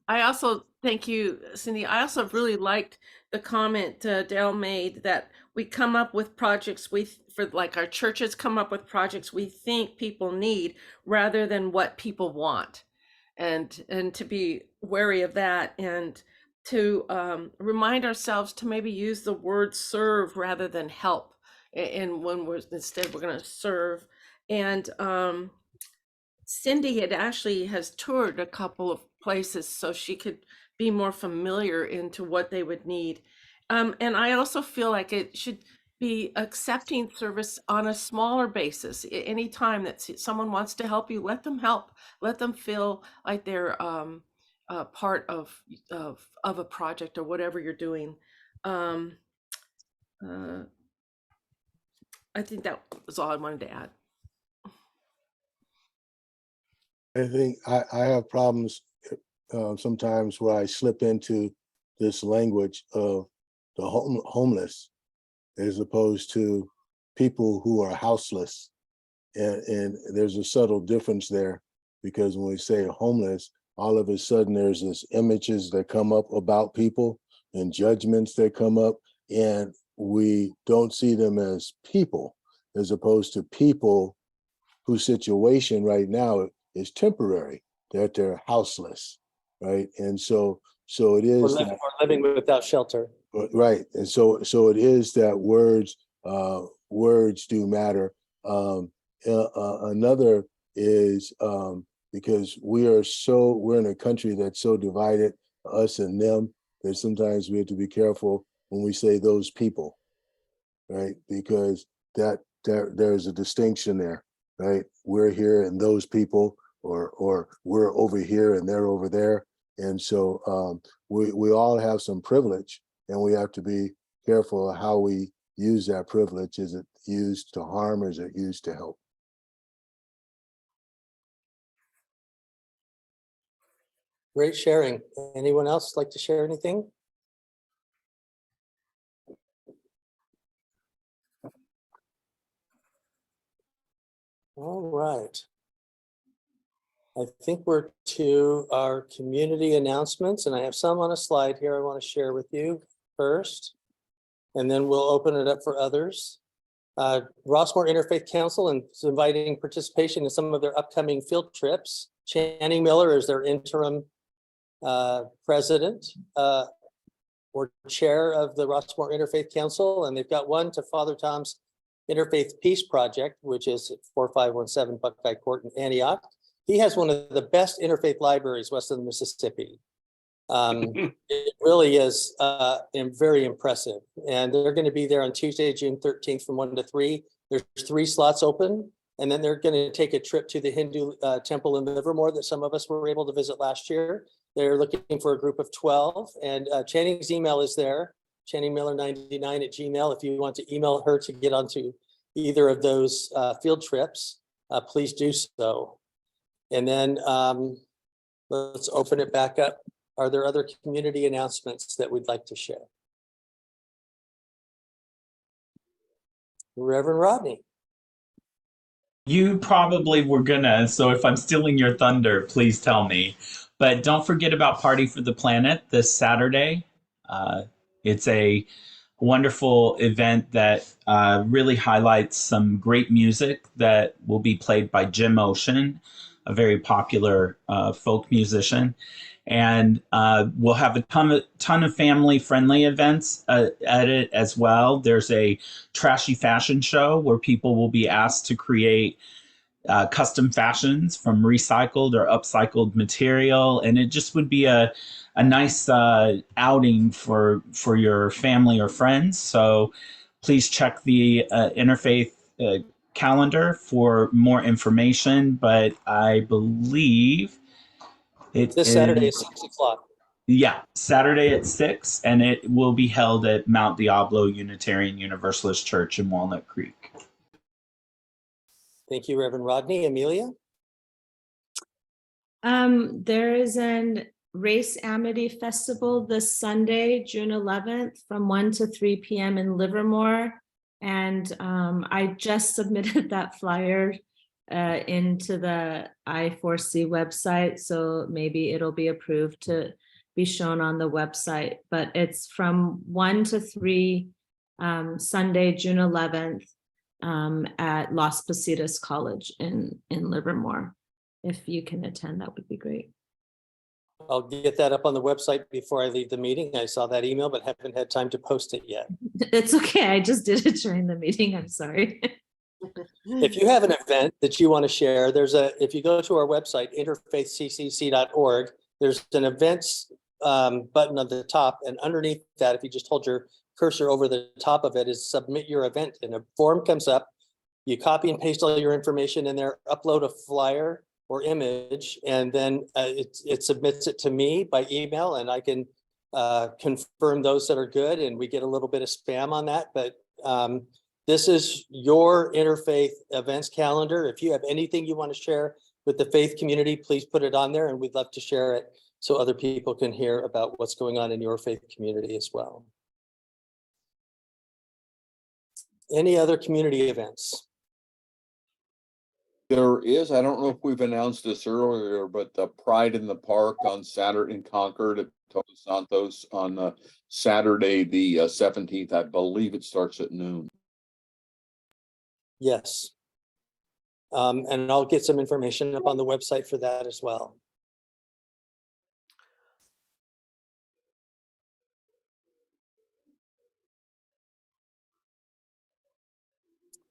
C: also, thank you, Cindy. I also really liked the comment Dale made that we come up with projects our churches come up with projects we think people need rather than what people want, and to be wary of that, and to remind ourselves to maybe use the word serve rather than help. And when we're going to serve. And Cindy has toured a couple of places so she could be more familiar into what they would need. And I also feel like it should be accepting service on a smaller basis. Anytime that someone wants to help you, let them help. Let them feel like they're part of a project or whatever you're doing. I think that was all I wanted to add.
J: I think I have problems sometimes where I slip into this language of the homeless as opposed to people who are houseless. And there's a subtle difference there, because when we say homeless, all of a sudden there's this images that come up about people and judgments that come up, and we don't see them as people, as opposed to people whose situation right now is temporary, that they're houseless, right? And so it is
A: Or living without shelter.
J: right. And so it is that words do matter. Another is because we're in a country that's so divided, us and them, that sometimes we have to be careful when we say those people, right? Because there's a distinction there, right? We're here and those people, or we're over here and they're over there. And so we all have some privilege, and we have to be careful of how we use that privilege? Is it used to harm or is it used to help?
A: Great sharing. Anyone else like to share anything? All right. I think we're to our community announcements, and I have some on a slide here I want to share with you first, and then we'll open it up for others. Rossmore Interfaith Council is inviting participation in some of their upcoming field trips. Channing Miller is their interim president or chair of the Rossmore Interfaith Council, and they've got one to Father Tom's Interfaith Peace Project, which is at 4517 Buckeye Court in Antioch. He has one of the best interfaith libraries west of the Mississippi. It really is very impressive. And they're going to be there on Tuesday, June 13th from 1 to 3. There's 3 slots open. And then they're going to take a trip to the Hindu temple in Livermore that some of us were able to visit last year. They're looking for a group of 12. And Channing's email is there, channingmiller99@gmail. If you want to email her to get onto either of those field trips, please do so. And then let's open it back up. Are there other community announcements that we'd like to share? Reverend Rodney.
L: You probably were gonna, so if I'm stealing your thunder, please tell me. But don't forget about Party for the Planet this Saturday. It's a wonderful event that really highlights some great music that will be played by Jim Ocean, a very popular folk musician. And we'll have a ton of family-friendly events at it as well. There's a trashy fashion show where people will be asked to create custom fashions from recycled or upcycled material, and it just would be a nice outing for your family or friends. So please check the Interfaith calendar for more information. But I believe
A: This Saturday at 6 o'clock.
L: Yeah, Saturday at 6, and it will be held at Mount Diablo Unitarian Universalist Church in Walnut Creek.
A: Thank you, Reverend Rodney. Amelia?
K: There is an Race Amity Festival this Sunday, June 11th, from 1 to 3 p.m. in Livermore. And I just submitted that flyer into the I4C website, so maybe it'll be approved to be shown on the website. But it's from 1 to 3 Sunday, June 11th at Las Positas College in Livermore. If you can attend, that would be great.
A: I'll get that up on the website before I leave the meeting. I saw that email, but haven't had time to post it yet.
K: It's okay. I just did it during the meeting. I'm sorry.
A: If you have an event that you want to share, if you go to our website, interfaithccc.org, there's an events button on the top, and underneath that, if you just hold your cursor over the top of it, is submit your event, and a form comes up. You copy and paste all your information in there, upload a flyer or image, and then it submits it to me by email, and I can confirm those that are good, and we get a little bit of spam on that, but this is your interfaith events calendar. If you have anything you want to share with the faith community, please put it on there, and we'd love to share it so other people can hear about what's going on in your faith community as well. Any other community events?
M: There is, I don't know if we've announced this earlier, but the Pride in the Park on Saturday in Concord at Todos Santos on Saturday, the 17th. I believe it starts at noon.
A: Yes. And I'll get some information up on the website for that as well.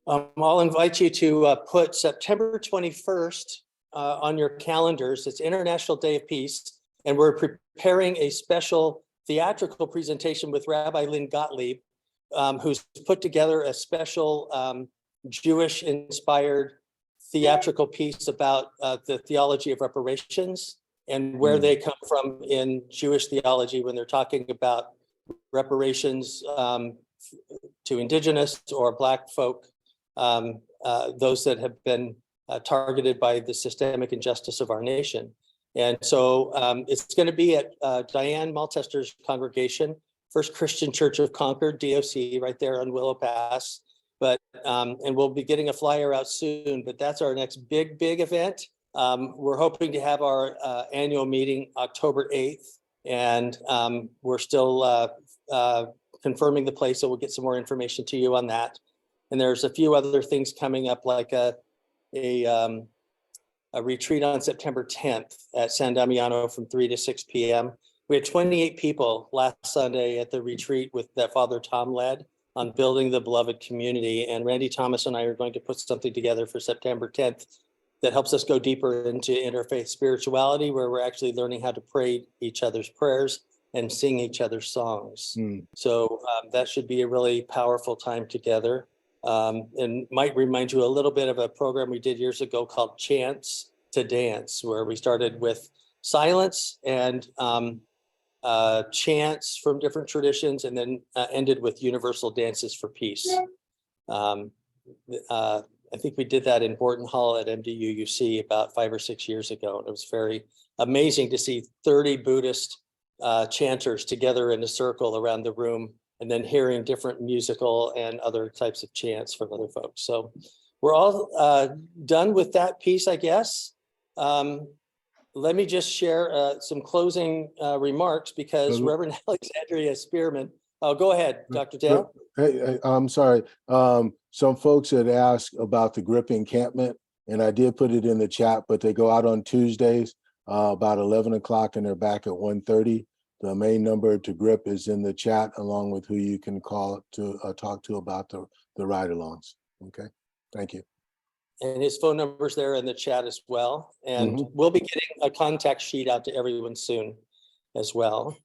A: I'll invite you to put September 21st on your calendars. It's International Day of Peace, and we're preparing a special theatrical presentation with Rabbi Lynn Gottlieb, who's put together a special Jewish-inspired theatrical piece about the theology of reparations and where they come from in Jewish theology when they're talking about reparations to Indigenous or Black folk, those that have been targeted by the systemic injustice of our nation. And so it's going to be at Diane Maltester's congregation, First Christian Church of Concord, DOC, right there on Willow Pass. But and we'll be getting a flyer out soon, but that's our next big event. We're hoping to have our annual meeting October 8th, and we're still confirming the place, so we'll get some more information to you on that. And there's a few other things coming up, like a retreat on September 10th at San Damiano from 3 to 6 p.m. We had 28 people last Sunday at the retreat that Father Tom led on building the beloved community. And Randy Thomas and I are going to put something together for September 10th that helps us go deeper into interfaith spirituality, where we're actually learning how to pray each other's prayers and sing each other's songs. So that should be a really powerful time together. And might remind you a little bit of a program we did years ago called Chants to Dance, where we started with silence and chants from different traditions, and then ended with universal dances for peace. I think we did that in Borton Hall at MDUUC about 5 or 6 years ago. And it was very amazing to see 30 Buddhist chanters together in a circle around the room, and then hearing different musical and other types of chants from other folks. So we're all done with that piece, I guess. Let me just share some closing remarks, because Reverend Alexandria Spearman. Oh, go ahead, Dr. Dale.
J: Hey, I'm sorry. Some folks had asked about the GRIP encampment, and I did put it in the chat, but they go out on Tuesdays about 11 o'clock, and they're back at 1:30. The main number to GRIP is in the chat, along with who you can call to talk to about the ride-alongs. Okay, thank you.
A: And his phone number's there in the chat as well. And we'll be getting a contact sheet out to everyone soon as well.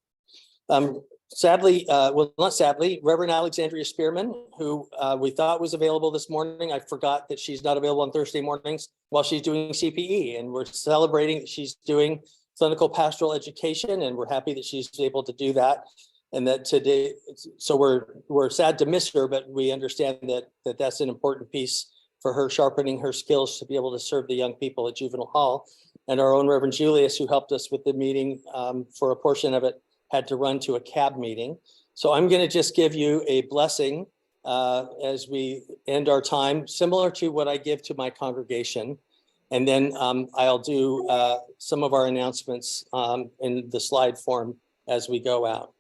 A: Sadly, well, not sadly, Reverend Alexandria Spearman, who we thought was available this morning, I forgot that she's not available on Thursday mornings while she's doing CPE. And we're celebrating that she's doing clinical pastoral education, and we're happy that she's able to do that. And that today, so we're sad to miss her, but we understand that that's an important piece for her, sharpening her skills to be able to serve the young people at Juvenile Hall. And our own Reverend Julius, who helped us with the meeting for a portion of it, had to run to a CAB meeting. So I'm going to just give you a blessing as we end our time, similar to what I give to my congregation. And then I'll do some of our announcements in the slide form as we go out.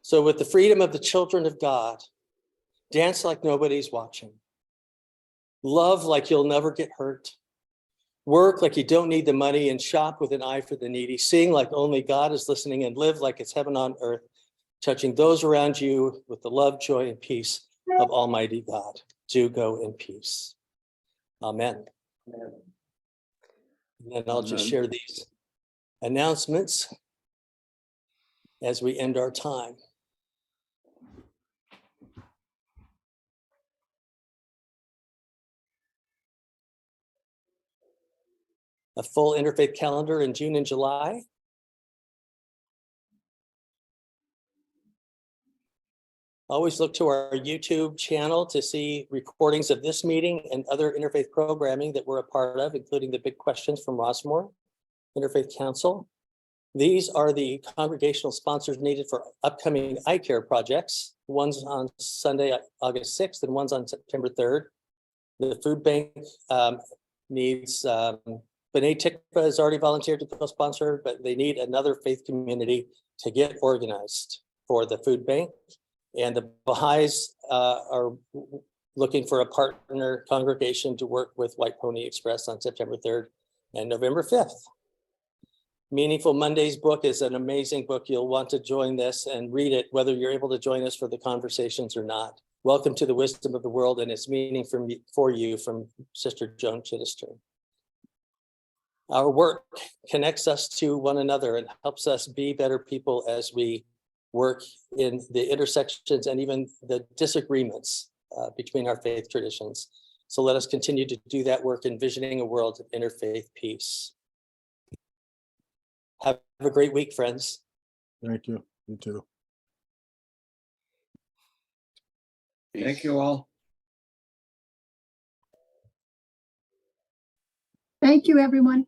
A: So with the freedom of the children of God, dance like nobody's watching. Love like you'll never get hurt. Work like you don't need the money, and shop with an eye for the needy. Sing like only God is listening, and live like it's heaven on earth, touching those around you with the love, joy, and peace of Almighty God. Do go in peace. Amen. And then I'll just share these announcements as we end our time. A full interfaith calendar in June and July. Always look to our YouTube channel to see recordings of this meeting and other interfaith programming that we're a part of, including the big questions from Rossmore Interfaith Council. These are the congregational sponsors needed for upcoming eye care projects. One's on Sunday, August 6th, and one's on September 3rd. The food bank needs B'nai Tikva has already volunteered to co-sponsor, but they need another faith community to get organized for the food bank. And the Baha'is are looking for a partner congregation to work with White Pony Express on September 3rd and November 5th. Meaningful Mondays book is an amazing book. You'll want to join this and read it, whether you're able to join us for the conversations or not. Welcome to the Wisdom of the World and its meaning for you from Sister Joan Chittister. Our work connects us to one another and helps us be better people as we work in the intersections and even the disagreements between our faith traditions. So let us continue to do that work, envisioning a world of interfaith peace. Have a great week, friends.
J: Thank you. You too.
F: Thank you all.
D: Thank you, everyone.